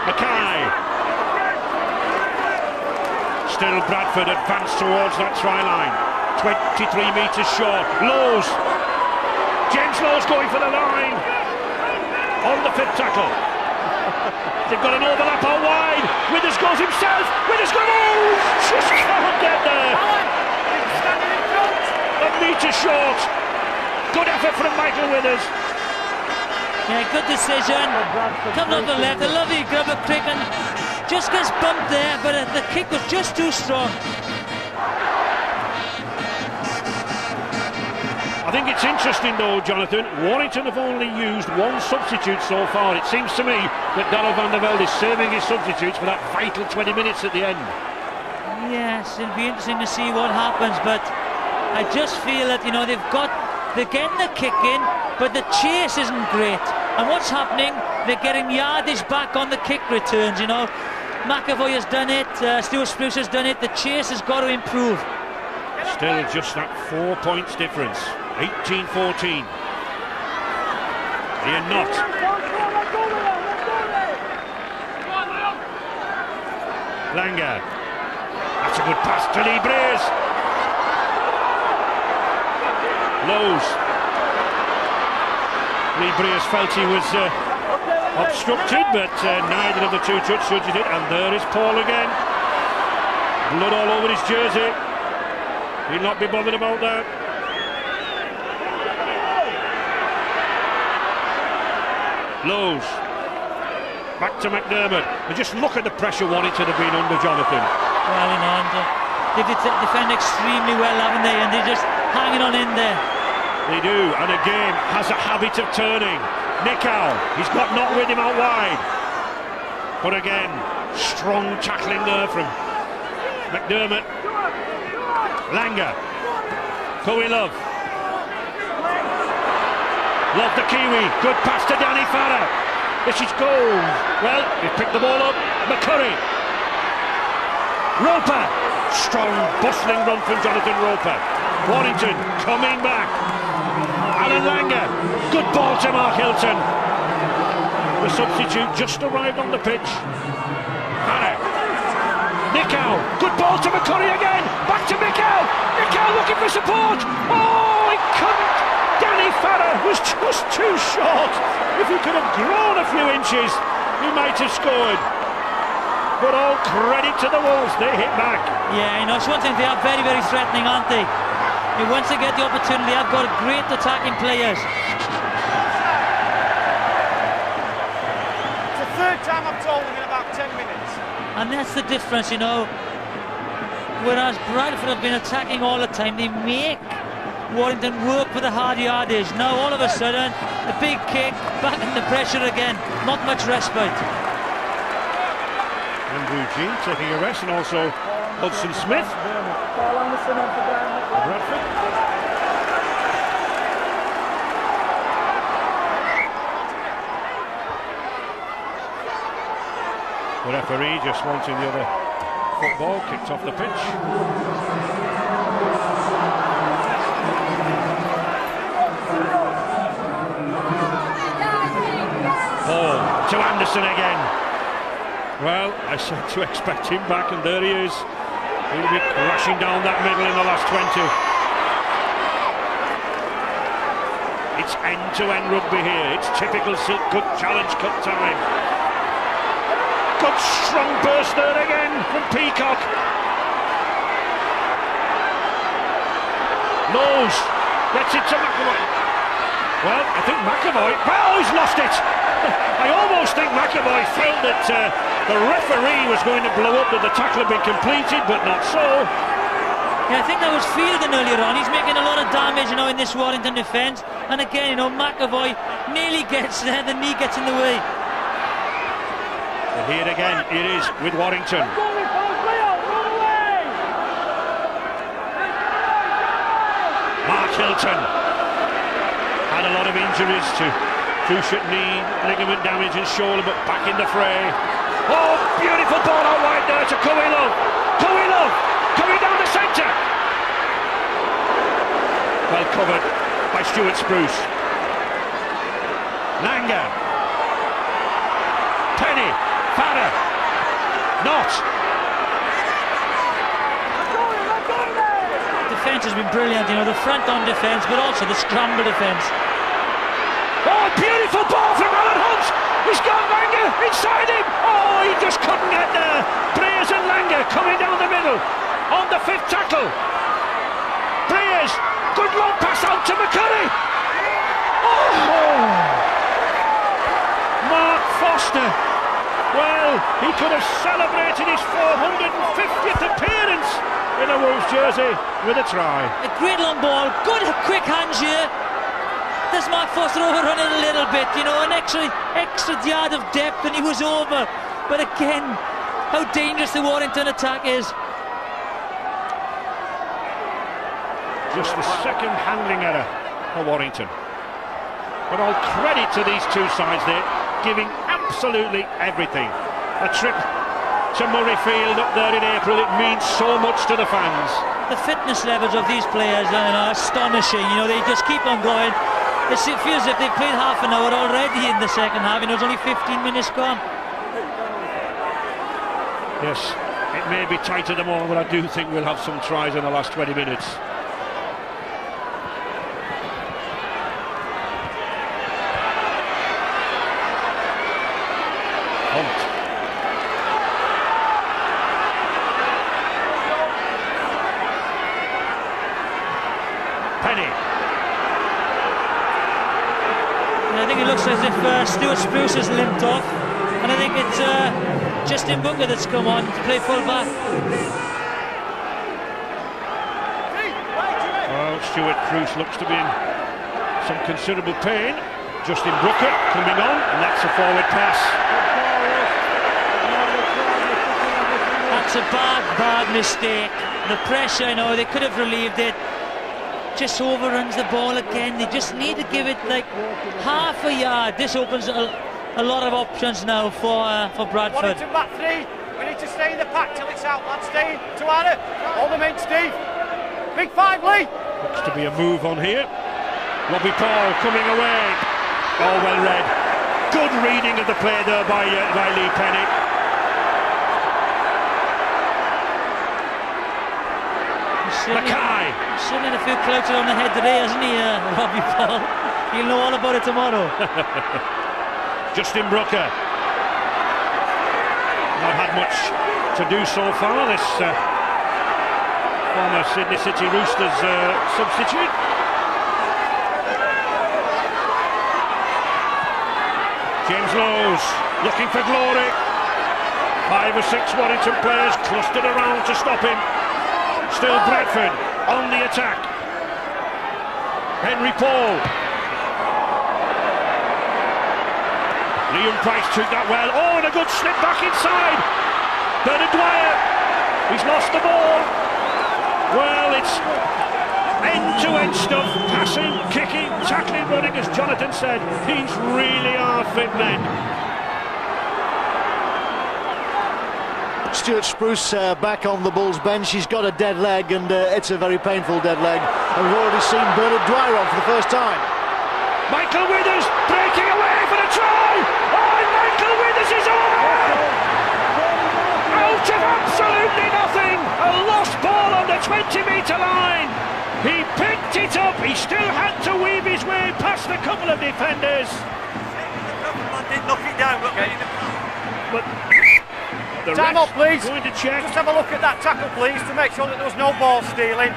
Mackay. Still Bradford advanced towards that try line. 23 metres short. Lowe's. James Lowe's going for the line. On the fifth tackle. They've got an overlap out wide. Withers goes himself. Withers goes. Oh! Just can't get there. A metre short. Good effort from Michael Withers. Yeah, good decision. Comes off the left. A lovely grab of kick and just gets bumped there, but the kick was just too strong. I think it's interesting though, Jonathan, Warrington have only used one substitute so far. It seems to me that Darrell van der Velde is serving his substitutes for that vital 20 minutes at the end. Yes, it'll be interesting to see what happens, but I just feel that, you know, they're getting the kick in, but the chase isn't great. And what's happening? They're getting yardage back on the kick returns, you know. McAvoy has done it, Stuart Spruce has done it, the chase has got to improve. Still just that 4 points difference. 18-14. Ian Knott. Langer. That's a good pass to Lee Breers. Lowe's. Lee Breers felt he was obstructed, but neither of the two judges did. And there is Paul again. Blood all over his jersey. He'll not be bothered about that. Lowe's. Back to McDermott. And just look at the pressure Warrington have been under, Jonathan. Well, you know, they defend extremely well, haven't they? And they're just hanging on in there. They do, and a game has a habit of turning. Nichow, he's got Knott with him out wide. But again, strong tackling there from McDermott. Langer. Coe Love. Love the Kiwi. Good pass to Danny Farrer. This is goal. Well, he picked the ball up. McCurry. Roper. Strong, bustling run from Jonathan Roper. Warrington coming back. Alan Langer. Good ball to Mark Hilton. The substitute just arrived on the pitch. Farrer. Nichow. Good ball to McCurry again. Back to Nichow. Nichow looking for support. Oh, he couldn't. Danny Farrer was just too short. If he could have grown a few inches, he might have scored. But all credit to the Wolves, they hit back. Yeah, you know, it's one thing, they are very, very threatening, aren't they? You Once they get the opportunity, they've got great attacking players. It's the third time I've told them in about 10 minutes. And that's the difference, you know. Whereas Bradford have been attacking all the time, they make Warrington work for the hard yardage. Now all of a sudden, a big kick, back in the pressure again, not much respite. Andrew G taking a rest, and also Hudson Smith. Bradford. The referee just wanting the other football kicked off the pitch. Ball to Anderson again. Well, I said to expect him back, and there he is. He'll be crashing down that middle in the last 20. It's end-to-end rugby here. It's typical Silk Cut Challenge Cup time. Good strong burst there again from Peacock. Knowles gets it to McAvoy. Well, I think McAvoy... Oh, he's lost it! I almost think McAvoy felt that the referee was going to blow up, that the tackle had been completed, but not so. Yeah, I think that was Fielding earlier on. He's making a lot of damage, you know, in this Warrington defence. And again, you know, McAvoy nearly gets there, the knee gets in the way. But here again, it is with Warrington. Mark Hilton had a lot of injuries to cruciate knee, ligament damage and shoulder, but back in the fray. Oh, beautiful ball out wide there to Coelho. Coelho coming down the centre. Well covered by Stuart Spruce. Nanga. Penny. Farah. Not. Defence has been brilliant, you know, the front on defence, but also the scramble defence. Oh, beautiful ball from Alan Hunt. He's got Langer inside him. Oh, he just couldn't get there. Breers and Langer coming down the middle on the fifth tackle. Breers, good long pass out to McCurry. Oh, Mark Foster. Well, he could have celebrated his 450th appearance in a Wolves jersey with a try. A great long ball, good quick hands here. Does Mark Foster overrun it a little bit, you know, an extra yard of depth and he was over. But again, how dangerous the Warrington attack is. Just the second handling error for Warrington. But all credit to these two sides there, giving absolutely everything. A trip to Murrayfield up there in April, it means so much to the fans. The fitness levels of these players are astonishing, you know, they just keep on going. It feels as if they've played half an hour already in the second half, and there's only 15 minutes gone. Yes, it may be tight at the moment, but I do think we'll have some tries in the last 20 minutes. Hunt. Penny. I think it looks as if Stuart Spruce has limped off, and I think it's Justin Booker that's come on to play full back. Well, Stuart Spruce looks to be in some considerable pain. Justin Booker coming on, and that's a forward pass. That's a bad mistake. The pressure, you know, they could have relieved it. Just overruns the ball again. They just need to give it like half a yard. This opens a lot of options now for Bradford. Warrington back three. We need to stay in the pack till it's out. Let's stay to Anna. Hold them in, Steve. Big five, Lee. Looks to be a move on here. Robbie Paul coming away. Oh, well read. Good reading of the play there by Lee Penny. Mackay. Certainly had a few clouts on the head today, hasn't he, Robbie Paul? You'll know all about it tomorrow. Justin Brooker. Not had much to do so far this former Sydney City Roosters substitute. James Lowes looking for glory. 5 or 6 Warrington players clustered around to stop him. Still Bradford on the attack. Henry Paul. Liam Price took that well. Oh, and a good slip back inside. Bernard Dwyer. He's lost the ball. Well, it's end-to-end stuff. Passing, kicking, tackling, running, as Jonathan said. These really are fit men. Stuart Spruce back on the Bulls bench. He's got a dead leg, and it's a very painful dead leg. And we've already seen Bernard Dwyer on for the first time. Michael Withers breaking away for a try. Oh, and Michael Withers is over. Out of absolutely nothing. A lost ball on the 20-metre line. He picked it up. He still had to weave his way past a couple of defenders. Didn't knock it down, But the Time up, please. Going to check. Just have a look at that tackle, please, to make sure that there was no ball stealing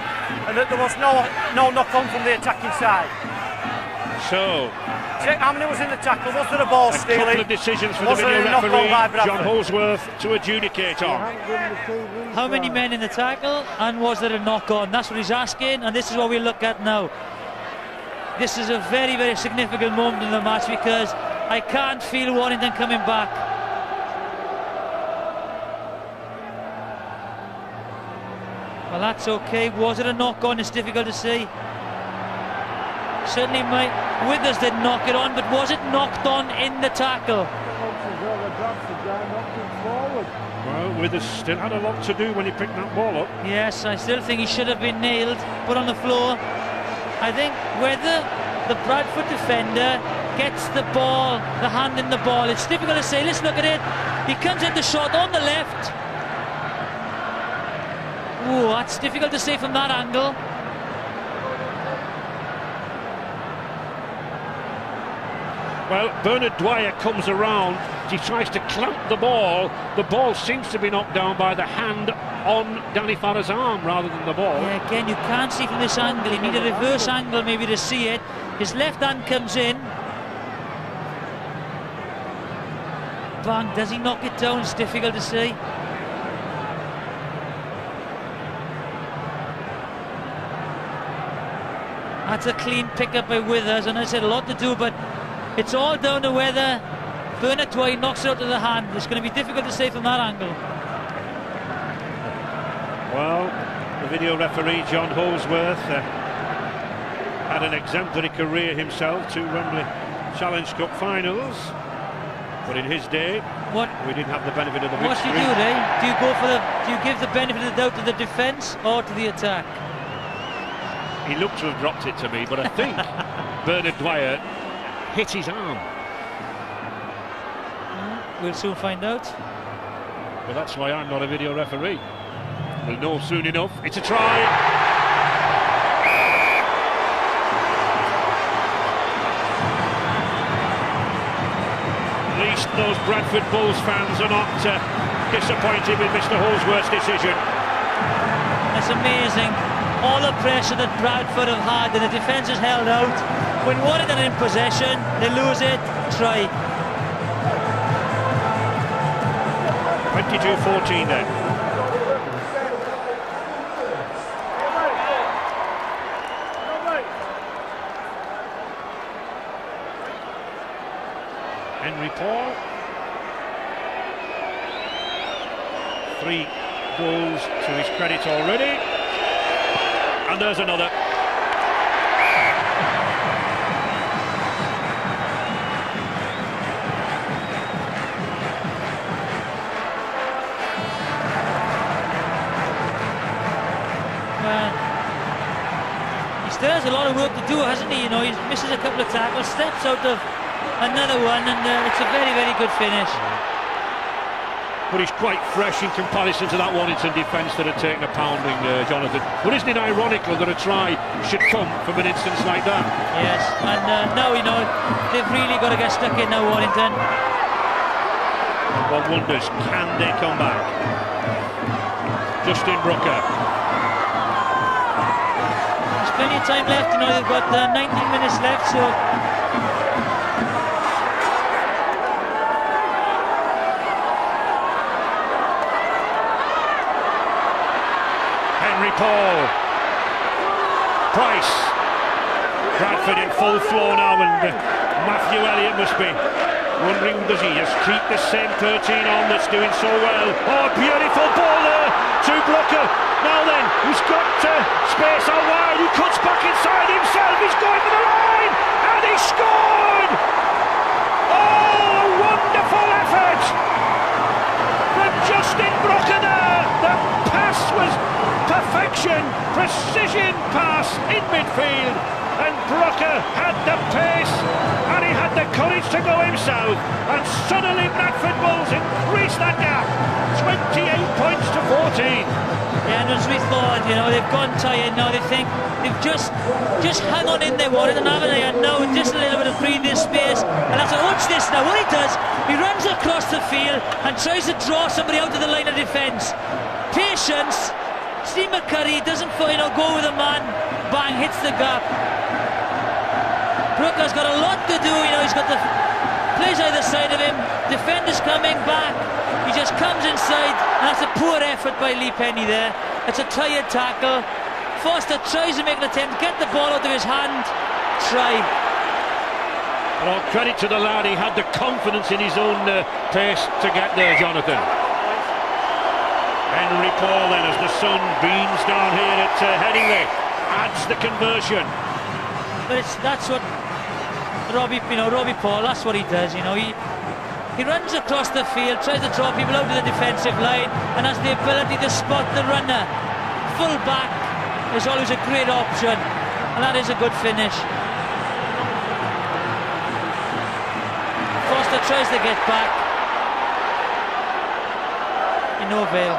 and that there was no knock-on from the attacking side. So, check how many was in the tackle. Was there a ball stealing? a couple of decisions for Was the there video a knock-on by referee, John Bradford? Holsworth, to adjudicate on. How many men in the tackle, and was there a knock-on? That's what he's asking, and this is what we look at now. This is a very, very significant moment in the match, because I can't feel Warrington coming back. Well, that's okay. Was it a knock-on? It's difficult to see. Certainly Withers did knock it on, but was it knocked on in the tackle? Well, Withers still had a lot to do when he picked that ball up. Yes, I still think he should have been nailed, put on the floor. I think whether the Bradford defender gets the ball, the hand in the ball, it's difficult to say. Let's look at it. He comes in the shot on the left. Ooh, that's difficult to say from that angle. Well, Bernard Dwyer comes around. He tries to clamp the ball. The ball seems to be knocked down by the hand on Danny Farrer's arm rather than the ball. Yeah, again, you can't see from this angle. You need a reverse angle maybe to see it. His left hand comes in. Bang, does he knock it down? It's difficult to see. That's a clean pickup by Withers, and I said a lot to do, but it's all down to whether Bernard Dwyer knocks it out of the hand. It's going to be difficult to say from that angle. Well, the video referee, John Holsworth, had an exemplary career himself, 2 Wembley Challenge Cup finals. But in his day, we didn't have the benefit of the big What do you screen. do, Ray? Do you give the benefit of the doubt to the defence or to the attack? He looked to have dropped it to me, but I think Bernard Dwyer hit his arm. We'll soon find out. Well, that's why I'm not a video referee. We'll know soon enough. It's a try. At least those Bradford Bulls fans are not disappointed with Mr. Holsworth's decision. It's amazing. All the pressure that Bradford have had and the defence has held out. When Warrington are in possession, they lose it, try. 22-14 then. Henry Paul. 3 goals to his credit already. And there's another. He still has a lot of work to do, hasn't he? You know, he misses a couple of tackles, steps out of another one, and it's a very, very good finish. But he's quite fresh in comparison to that Warrington defence that had taken a pounding, Jonathan. But isn't it ironical that a try should come from an instance like that? Yes, and now, you know, they've really got to get stuck in now, Warrington. One wonders, can they come back? Justin Brooker. plenty of time left. You know, they've got 19 minutes left, so. Henry Paul. Price. Bradford in full flow now, and Matthew Elliott must be wondering, does he just keep the same 13 on that's doing so well? Oh, beautiful ball there to Brooker. Now then, he's got space out wide. He cuts back inside himself. He's going for the line, and he scored! Oh, a wonderful effort from Justin Brooker there. The pass was perfection, precision pass in midfield. And Brooker had the pace and he had the courage to go himself, and suddenly Bradford Bulls increased that gap 28 points to 14. Yeah, and as we thought, you know, they've gone tired now. They think they've just hung on in there, Warrington, haven't they? And now just a little bit of breathing space, and that's watch this now. What he does, he runs across the field and tries to draw somebody out of the line of defence. Patience. Steve McCurry doesn't, you know, go with a man. Bang, hits the gap. Brooker's got a lot to do, you know, he's got the plays either side of him, defenders coming back, he just comes inside, and that's a poor effort by Lee Penny there. It's a tired tackle. Foster tries to make an attempt, get the ball out of his hand, try. Well, credit to the lad, he had the confidence in his own pace to get there, Jonathan. Henry Paul then, as the sun beams down here at Headingley, adds the conversion. But that's what Robbie Paul, that's what he does, you know. He runs across the field, tries to draw people out of the defensive line, and has the ability to spot the runner. Full back is always a great option, and that is a good finish. Foster tries to get back. In no avail.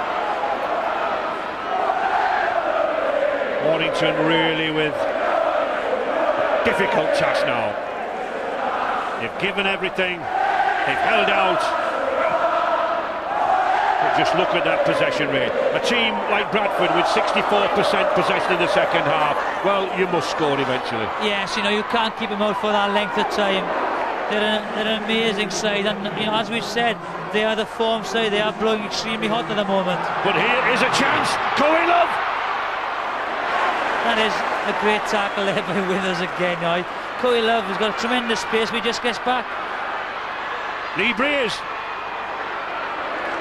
Warrington really with difficult task now. They've given everything, they've held out, but just look at that possession rate. A team like Bradford with 64% possession in the second half, well, you must score eventually. Yes, you know, you can't keep them out for that length of time. They're an amazing side, and you know, as we've said, they are the form side. They are blowing extremely hot at the moment. But here is a chance, Corey Love. That is a great tackle there by Withers again. You know, Corey Love has got a tremendous space, but he just gets back. Lee Breers.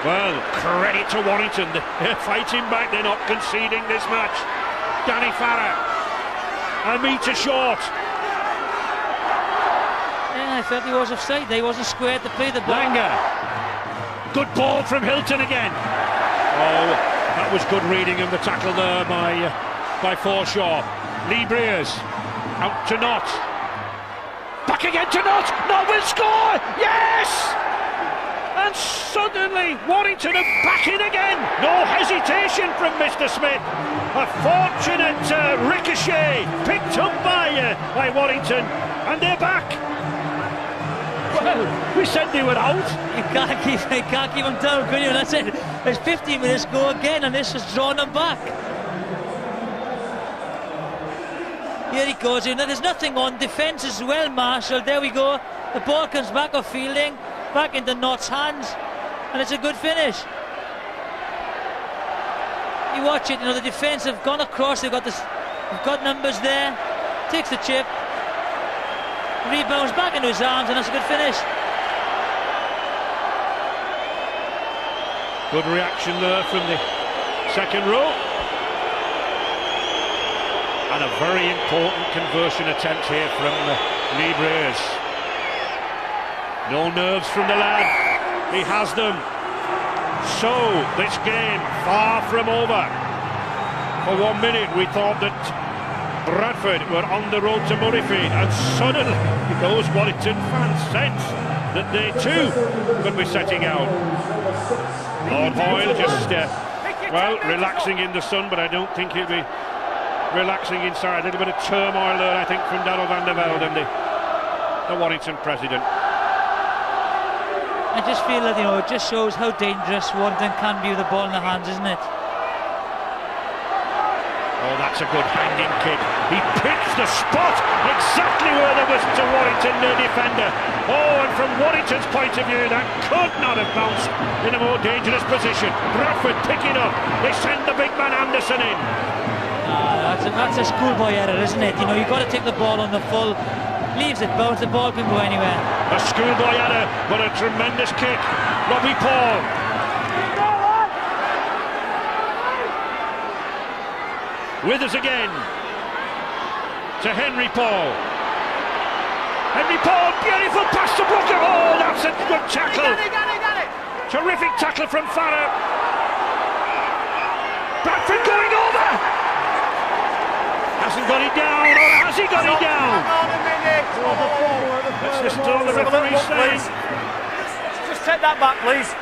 Well, credit to Warrington. They're fighting back, they're not conceding this match. Danny Farrar, a metre short. Yeah, I felt he was offside. He wasn't square to play the ball. Langer. Good ball from Hilton again. Oh, that was good reading of the tackle there by Forshaw. Lee Breers out to Knott. Back again to Knott. Knott will score. Yes! And suddenly Warrington are back in again. No hesitation from Mr. Smith. A fortunate ricochet picked up by Warrington, and they're back. Well, we said they were out. You can't keep them down, can you? That's it. There's 15 minutes to go again, and this has drawn them back. Here he goes in. There's nothing on. Defence is well marshalled. There we go. The ball comes back off fielding, back into Knott's hands, and it's a good finish. You watch it. You know, the defence have gone across. They've got numbers there. Takes the chip. Rebounds back into his arms, and that's a good finish. Good reaction there from the second row. And a very important conversion attempt here from Lee Breers. No nerves from the lad. He has them. So, this game far from over. For 1 minute we thought that Bradford were on the road to Murrayfield, and suddenly those Warrington fans sense that they too could be setting out. Lord Hoyle just, well, relaxing in the sun, but I don't think he'll be relaxing inside. A little bit of turmoil there, I think, from Darryl van der Velde and the Warrington president. I just feel that, you know, it just shows how dangerous Warrington can be with the ball in their hands, isn't it? Oh, that's a good hanging kick. He picks the spot exactly where there was a Warrington defender. Oh, and from Warrington's point of view, that could not have bounced in a more dangerous position. Bradford picking up. They send the big man Anderson in. That's a schoolboy error, isn't it? You know, you've got to take the ball on the full. Leaves it bounce, the ball can go anywhere. A schoolboy error, but a tremendous kick. Robbie Paul. Withers again. To Henry Paul. Henry Paul, beautiful pass to Brooker. Oh, that's a good tackle. Got it. Terrific tackle from Farah. Bradford going over. Hasn't got it down, or has he got it down? Hang on a minute. Let's listen to all the referees saying. Just take that back, please.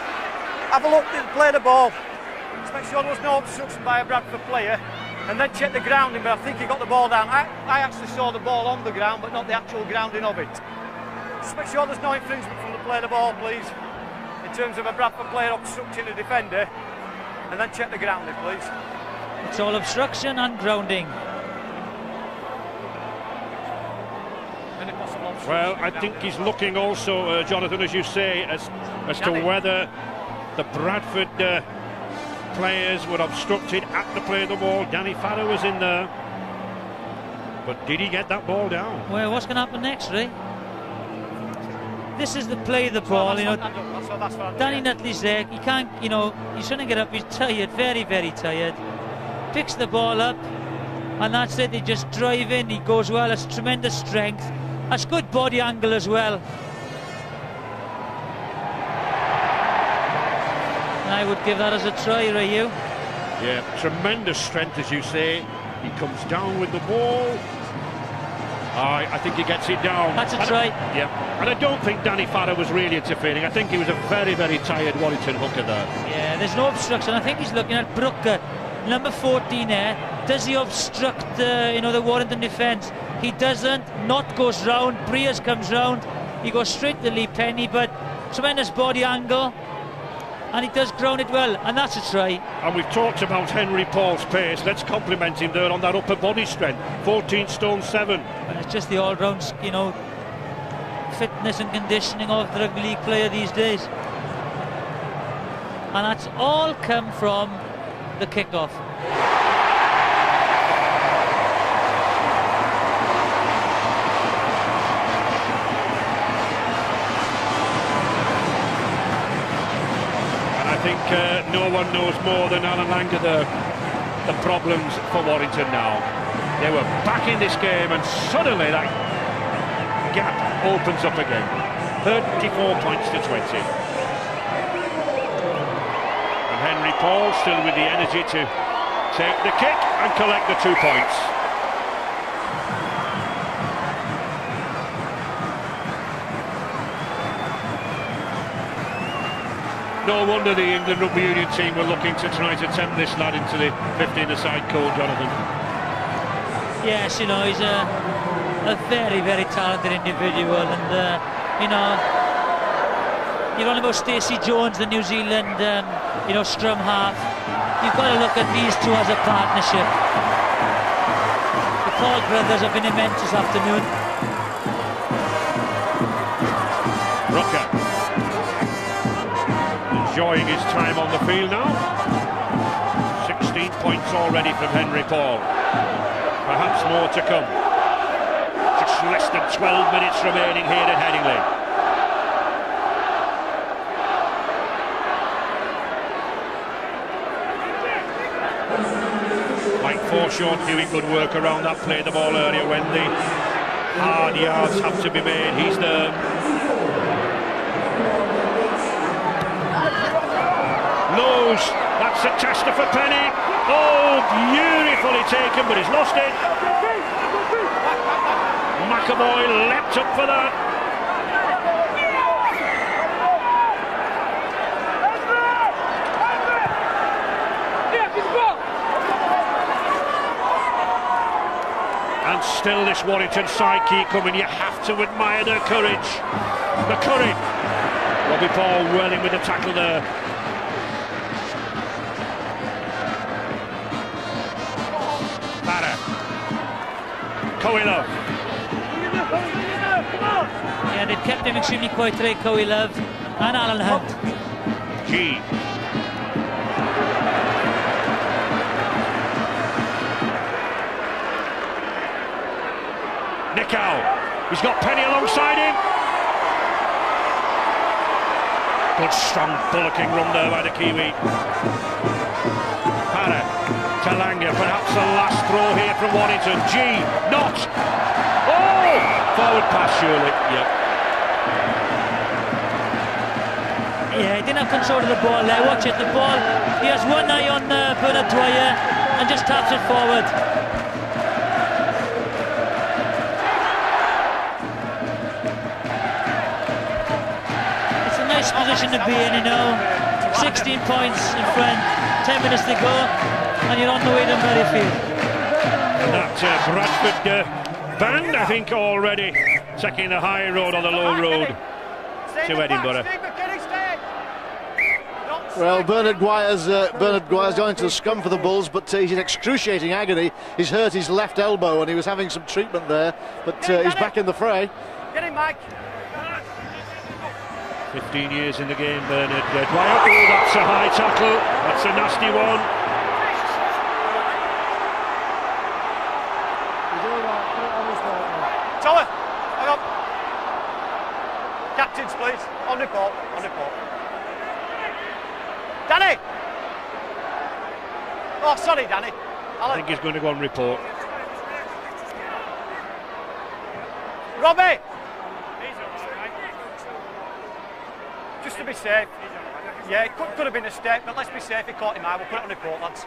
Have a look, play the ball. Just make sure there was no obstruction by a Bradford player. And then check the grounding, but I think he got the ball down. I actually saw the ball on the ground, but not the actual grounding of it. Just make sure there's no infringement from the play of the ball, please. In terms of a Bradford player obstructing a defender. And then check the grounding, please. It's all obstruction and grounding. Well, I think he's looking also, Jonathan, as you say, as to whether the Bradford players were obstructed at the play of the ball. Danny Farrow was in there, but did he get that ball down? Well, what's going to happen next, Ray? This is the play of the ball, you know. Danny Nutley's there. He can't, you know, he's trying to get up. He's tired, very, very tired. Picks the ball up, and that's it. They just drive in. He goes well. It's tremendous strength. That's good body angle as well. I would give that as a try, Ray, you? Yeah, tremendous strength, as you say. He comes down with the ball. I think he gets it down. That's a try. Yeah, and I don't think Danny Farrow was really interfering. I think he was a very, very tired Warrington hooker there. Yeah, there's no obstruction. I think he's looking at Brooker, number 14 there. Does he obstruct, you know, the Warrington defence? He doesn't. Knott goes round. Breers comes round. He goes straight to Lee Penny, but tremendous body angle. And he does ground it well, and that's a try. And we've talked about Henry Paul's pace. Let's compliment him there on that upper body strength. 14 stone 7. And it's just the all-round, you know, fitness and conditioning of the rugby league player these days. And that's all come from the kick-off. I think no one knows more than Alan Langer the problems for Warrington now. They were back in this game, and suddenly that gap opens up again. 34 points to 20. And Henry Paul still with the energy to take the kick and collect the 2 points. No wonder the England Rugby Union team were looking to try to tempt this lad into the 15-a-side call, Jonathan. Yes, you know, he's a very, very talented individual, and you know, you're on about Stacey Jones, the New Zealand, you know, scrum half. You've got to look at these two as a partnership. The Paul brothers have been immense this afternoon. Rucker enjoying his time on the field now. 16 points already from Henry Paul. Perhaps more to come. Just less than 12 minutes remaining here at Headingley. Mike Forshaw doing good work around that play the ball earlier when the hard yards have to be made. He's there. Lowe's, that's a tester for Penny. Oh, beautifully taken, but he's lost it. McAvoy leapt up for that. And still this Warrington side keep coming. You have to admire their courage. The courage. Robbie Paul whirling with the tackle there. Cowie Love. Yeah, they've kept him extremely quiet today, Cowie Love and Alan Hunt. G. Nickow. He's got Penny alongside him. Good strong bullocking run there by the Kiwi. Para. Talanga, perhaps the last throw here from Warrington. G. Not. Oh! Forward pass, surely. Yep. Yeah, he didn't have control of the ball there. Watch it, the ball. He has one eye on Bernard Dwyer and just taps it forward. It's a nice position to be in, you know. 16 points in front, 10 minutes to go, and you're on the way to Murrayfield. That Bradford band, I think, already taking the high road on the low road to Edinburgh. Well, Bernard Dwyer's gone into the scrum for the Bulls, but he's in excruciating agony. He's hurt his left elbow and he was having some treatment there, but he's back in the fray. Get him, Mike. 15 years in the game, Bernard Dwyer. Oh, that's a high tackle. That's a nasty one. Tower, hang on. Captains, please. On report, on report. Danny! Oh, sorry, Danny. I think he's going to go on report. Robbie! Just to be safe. Yeah, it could have been a step, but let's be safe. He caught him out. We'll put it on report, lads.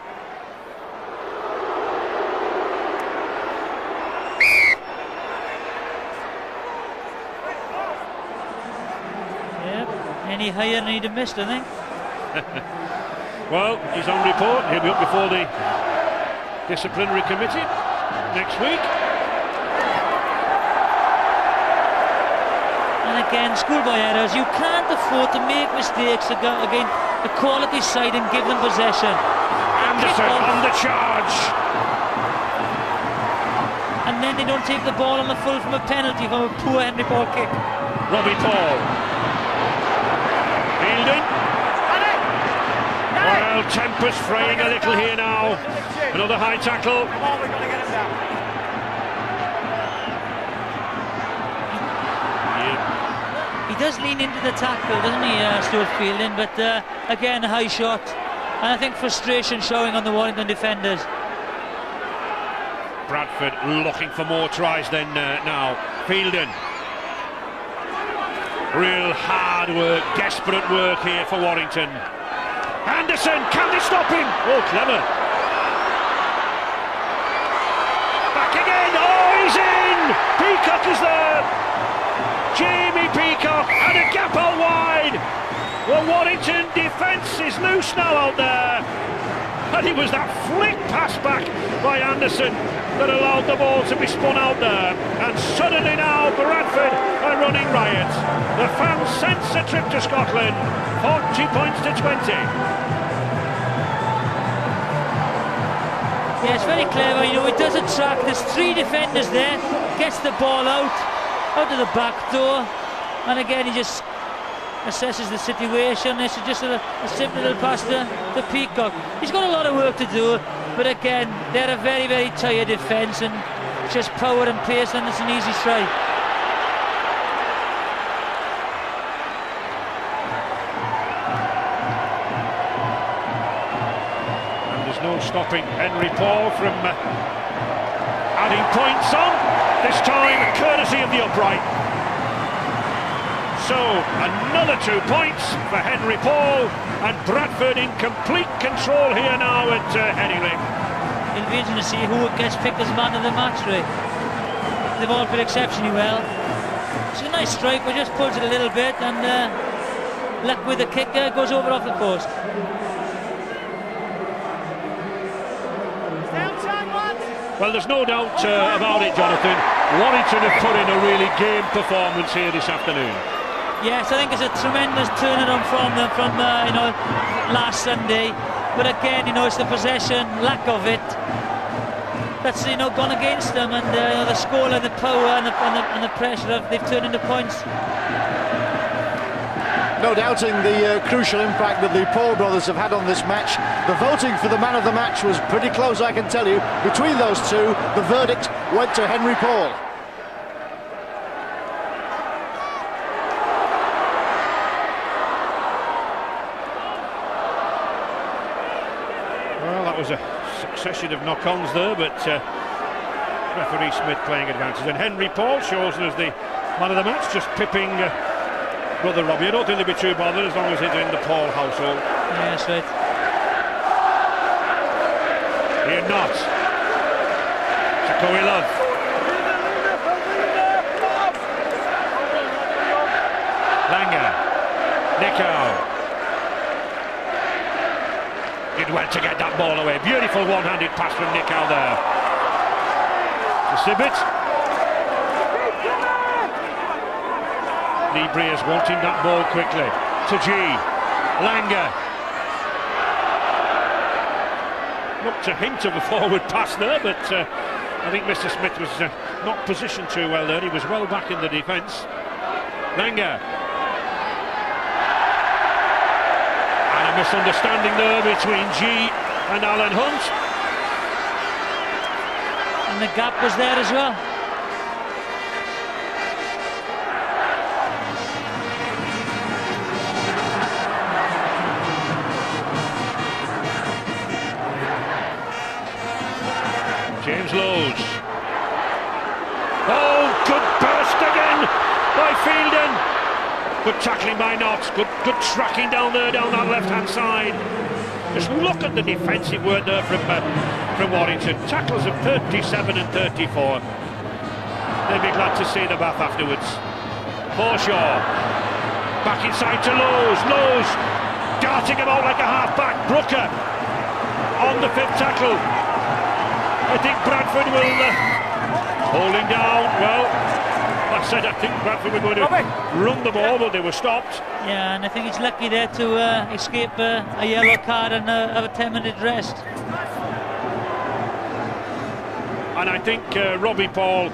Yeah, any higher and he'd have missed, I think. Well, he's on report. He'll be up before the disciplinary committee next week. And again, schoolboy errors. You can't afford to make mistakes against a quality side and give them possession. Anderson on the charge. And then they don't take the ball on the full from a penalty from a poor Henry Paul kick. Robbie Paul. Fielding. Well, tempers fraying a little here now. Another high tackle. Come on, we've got to get him down. He does lean into the tackle, doesn't he, Stuart Fielding? But again, a high shot. And I think frustration showing on the Warrington defenders. Bradford looking for more tries than now. Fielding. Real hard work, desperate work here for Warrington. Anderson, can they stop him? Oh, clever. Back again, oh, he's in! Peacock is there! Jamie Peacock, and a gap out wide! Well, Warrington defence is loose now out there. And it was that flick pass back by Anderson that allowed the ball to be spun out there. And suddenly now Bradford are running riot. The fans sense a trip to Scotland. 40 points to 20. Yeah, it's very clever, you know, it does a track. There's three defenders there, gets the ball out of the back door, and again he just assesses the situation. It's just a simple little pass to Peacock. He's got a lot of work to do, but again, they're a very, very tired defence, and just power and pace, and it's an easy strike. No stopping Henry Paul from adding points on, this time courtesy of the upright. So another 2 points for Henry Paul, and Bradford in complete control here now at Headingley. It'll be interesting to see who gets picked as man of the match, Ray. They've all played exceptionally well. It's a nice strike, but just pulls it a little bit, and luck with the kicker, goes over off the post. Well, there's no doubt about it, Jonathan. Warrington have put in a really game performance here this afternoon. Yes, I think it's a tremendous turnaround from them from last Sunday. But again, it's the possession, lack of it. that's gone against them, and the score and the power and the pressure they've turned into points. No doubting the crucial impact that the Paul brothers have had on this match. The voting for the man of the match was pretty close, I can tell you. Between those two, the verdict went to Henry Paul. Well, that was a succession of knock-ons there, but referee Smith playing advantage. And Henry Paul shows us the man of the match, just pipping brother Robbie. I don't think they'll be too bothered as long as it's in the Paul household. Yeah, that's right. You're not. Takoe Love. Langer. Nicow. Did well to get that ball away. Beautiful one-handed pass from Nicow there. To Sibbett. Lee Breers wanting that ball quickly. To G. Langer. Looked a hint of a forward pass there, but I think Mr. Smith was not positioned too well there. He was well back in the defence. Langer. And a misunderstanding there between G and Alan Hunt. And the gap was there as well. James Lowes. Oh, good burst again by Fielden. Good tackling by Knox. Good tracking down there, down that left-hand side. Just look at the defensive work there from Warrington. Tackles of 37 and 34. They'll be glad to see the bath afterwards. Forshaw. Back inside to Lowes. Lowes darting him out like a half-back. Brooker on the fifth tackle. I think Bradford will holding down. Well, I said I think Bradford were going to run the ball, but they were stopped. Yeah, and I think he's lucky there to escape a yellow card and have a 10-minute rest. And I think Robbie Paul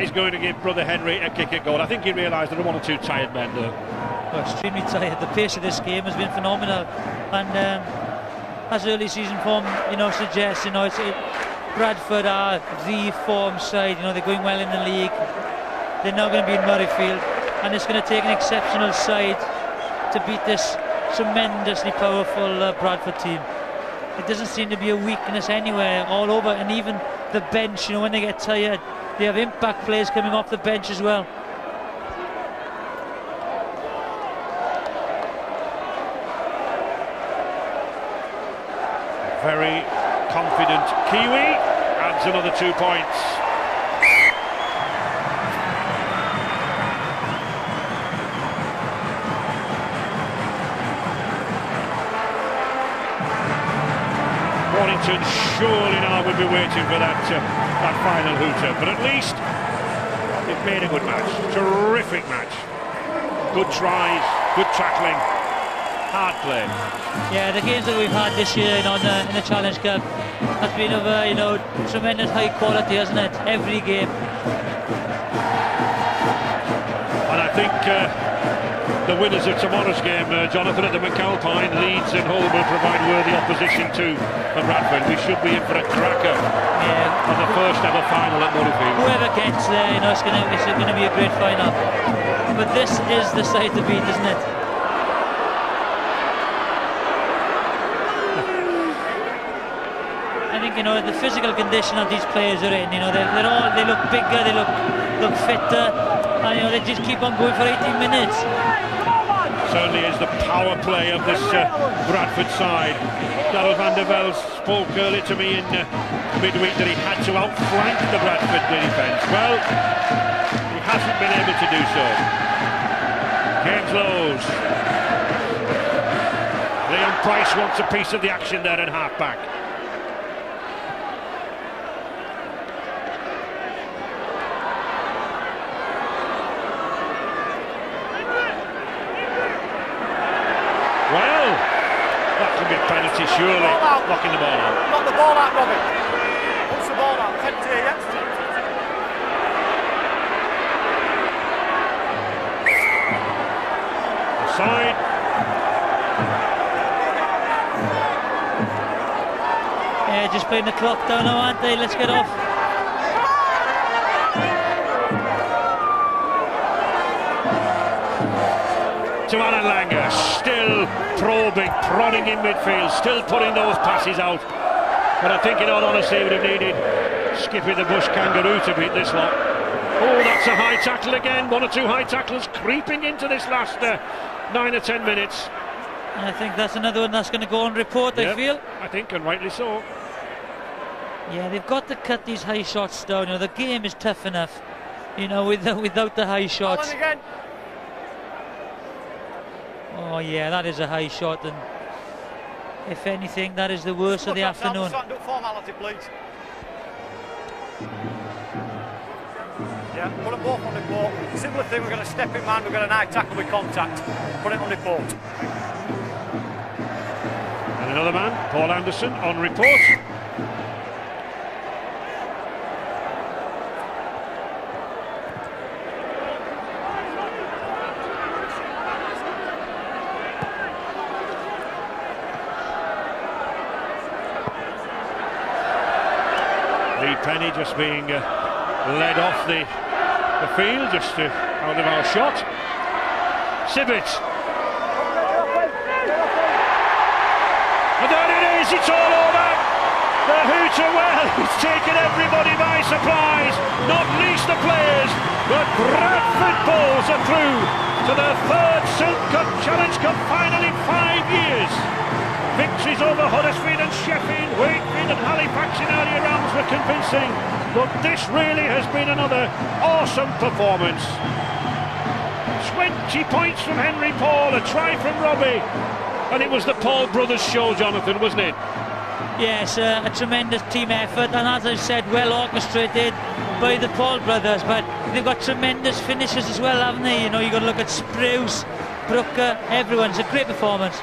is going to give brother Henry a kick at goal. I think he realised there are one or two tired men there. Well, extremely tired. The pace of this game has been phenomenal, and as early season form, suggests, Bradford are the form side. They're going well in the league. They're now going to be in Murrayfield, and it's going to take an exceptional side to beat this tremendously powerful Bradford team. It doesn't seem to be a weakness anywhere, all over, and even the bench. When they get tired, they have impact players coming off the bench as well. Very confident Kiwi adds another 2 points. Warrington surely now will be waiting for that final hooter, but at least they've made a good match, terrific match. Good tries, good tackling, hard play. Yeah, the games that we've had this year in the Challenge Cup has been of tremendous high quality, hasn't it? Every game. And I think the winners of tomorrow's game, Jonathan, at the McAlpine, Leeds and Hull will provide worthy opposition to Bradford. We should be in for a cracker on the first ever final at Murrayfield. Whoever gets there, it's going to be a great final. But this is the side to beat, isn't it? I think the physical condition of these players are in. They look bigger, they look fitter, and they just keep on going for 18 minutes. Certainly is the power play of this Bradford side. Darryl van der Velde spoke earlier to me in midweek that he had to outflank the Bradford defence. Well, he hasn't been able to do so. James Lowes. Leon Price wants a piece of the action there in half-back. Well, that could be a penalty, surely. Knocking the ball out. Knock the ball out, Robbie. They're just playing the clock down now, aren't they? Let's get off. To Alan Langer, still probing, prodding in midfield, still putting those passes out. But I think in all honesty he would have needed Skippy the Bush Kangaroo to beat this lot. Oh, that's a high tackle again. 1 or 2 high tackles creeping into this last 9 or 10 minutes. And I think that's another one that's going to go on report, I feel. I think, and rightly so. Yeah, they've got to cut these high shots down. You know, the game is tough enough, you know, without the high shots. Oh yeah, that is a high shot, and if anything, that is the worst of the afternoon. Formality, please. Yeah, put them both on the court. Similar thing, we're going to step in man, we're going to high tackle with contact. Put it on the court. And another man, Paul Anderson, on report. Lee Penny just being led off the field, just out of our shot. Sibbett. And there it is, it's all over. The hooter, well, it's taken everybody by surprise, not least the players, but Bradford Bulls are through to their 3rd Silk Cup Challenge Cup final in 5 years. Victories over Huddersfield and Sheffield, Wakefield and Halifax in earlier rounds were convincing, but this really has been another awesome performance. 20 points from Henry Paul, a try from Robbie, and it was the Paul brothers show, Jonathan, wasn't it? Yes, a tremendous team effort, and as I said, well orchestrated by the Paul brothers, but they've got tremendous finishes as well, haven't they? You know, you've got to look at Spruce, Brooker, everyone's a great performance.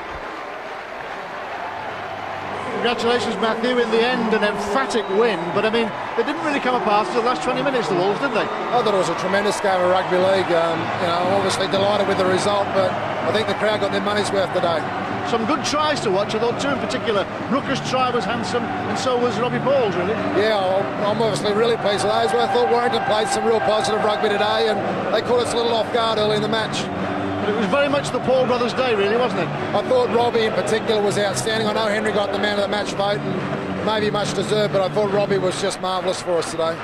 Congratulations, Matthew, in the end an emphatic win, but I mean they didn't really come apart until the last 20 minutes, the Wolves, did they? I thought it was a tremendous game of rugby league. You know, obviously delighted with the result, but I think the crowd got their money's worth today. Some good tries to watch, I thought, 2 in particular. Brooker's try was handsome, and so was Robbie Paul's, really. Yeah, I'm obviously really pleased with those. I thought Warrington played some real positive rugby today, and they caught us a little off guard early in the match. But it was very much the Paul brothers' day, really, wasn't it? I thought Robbie in particular was outstanding. I know Henry got the man of the match vote, and maybe much deserved, but I thought Robbie was just marvellous for us today.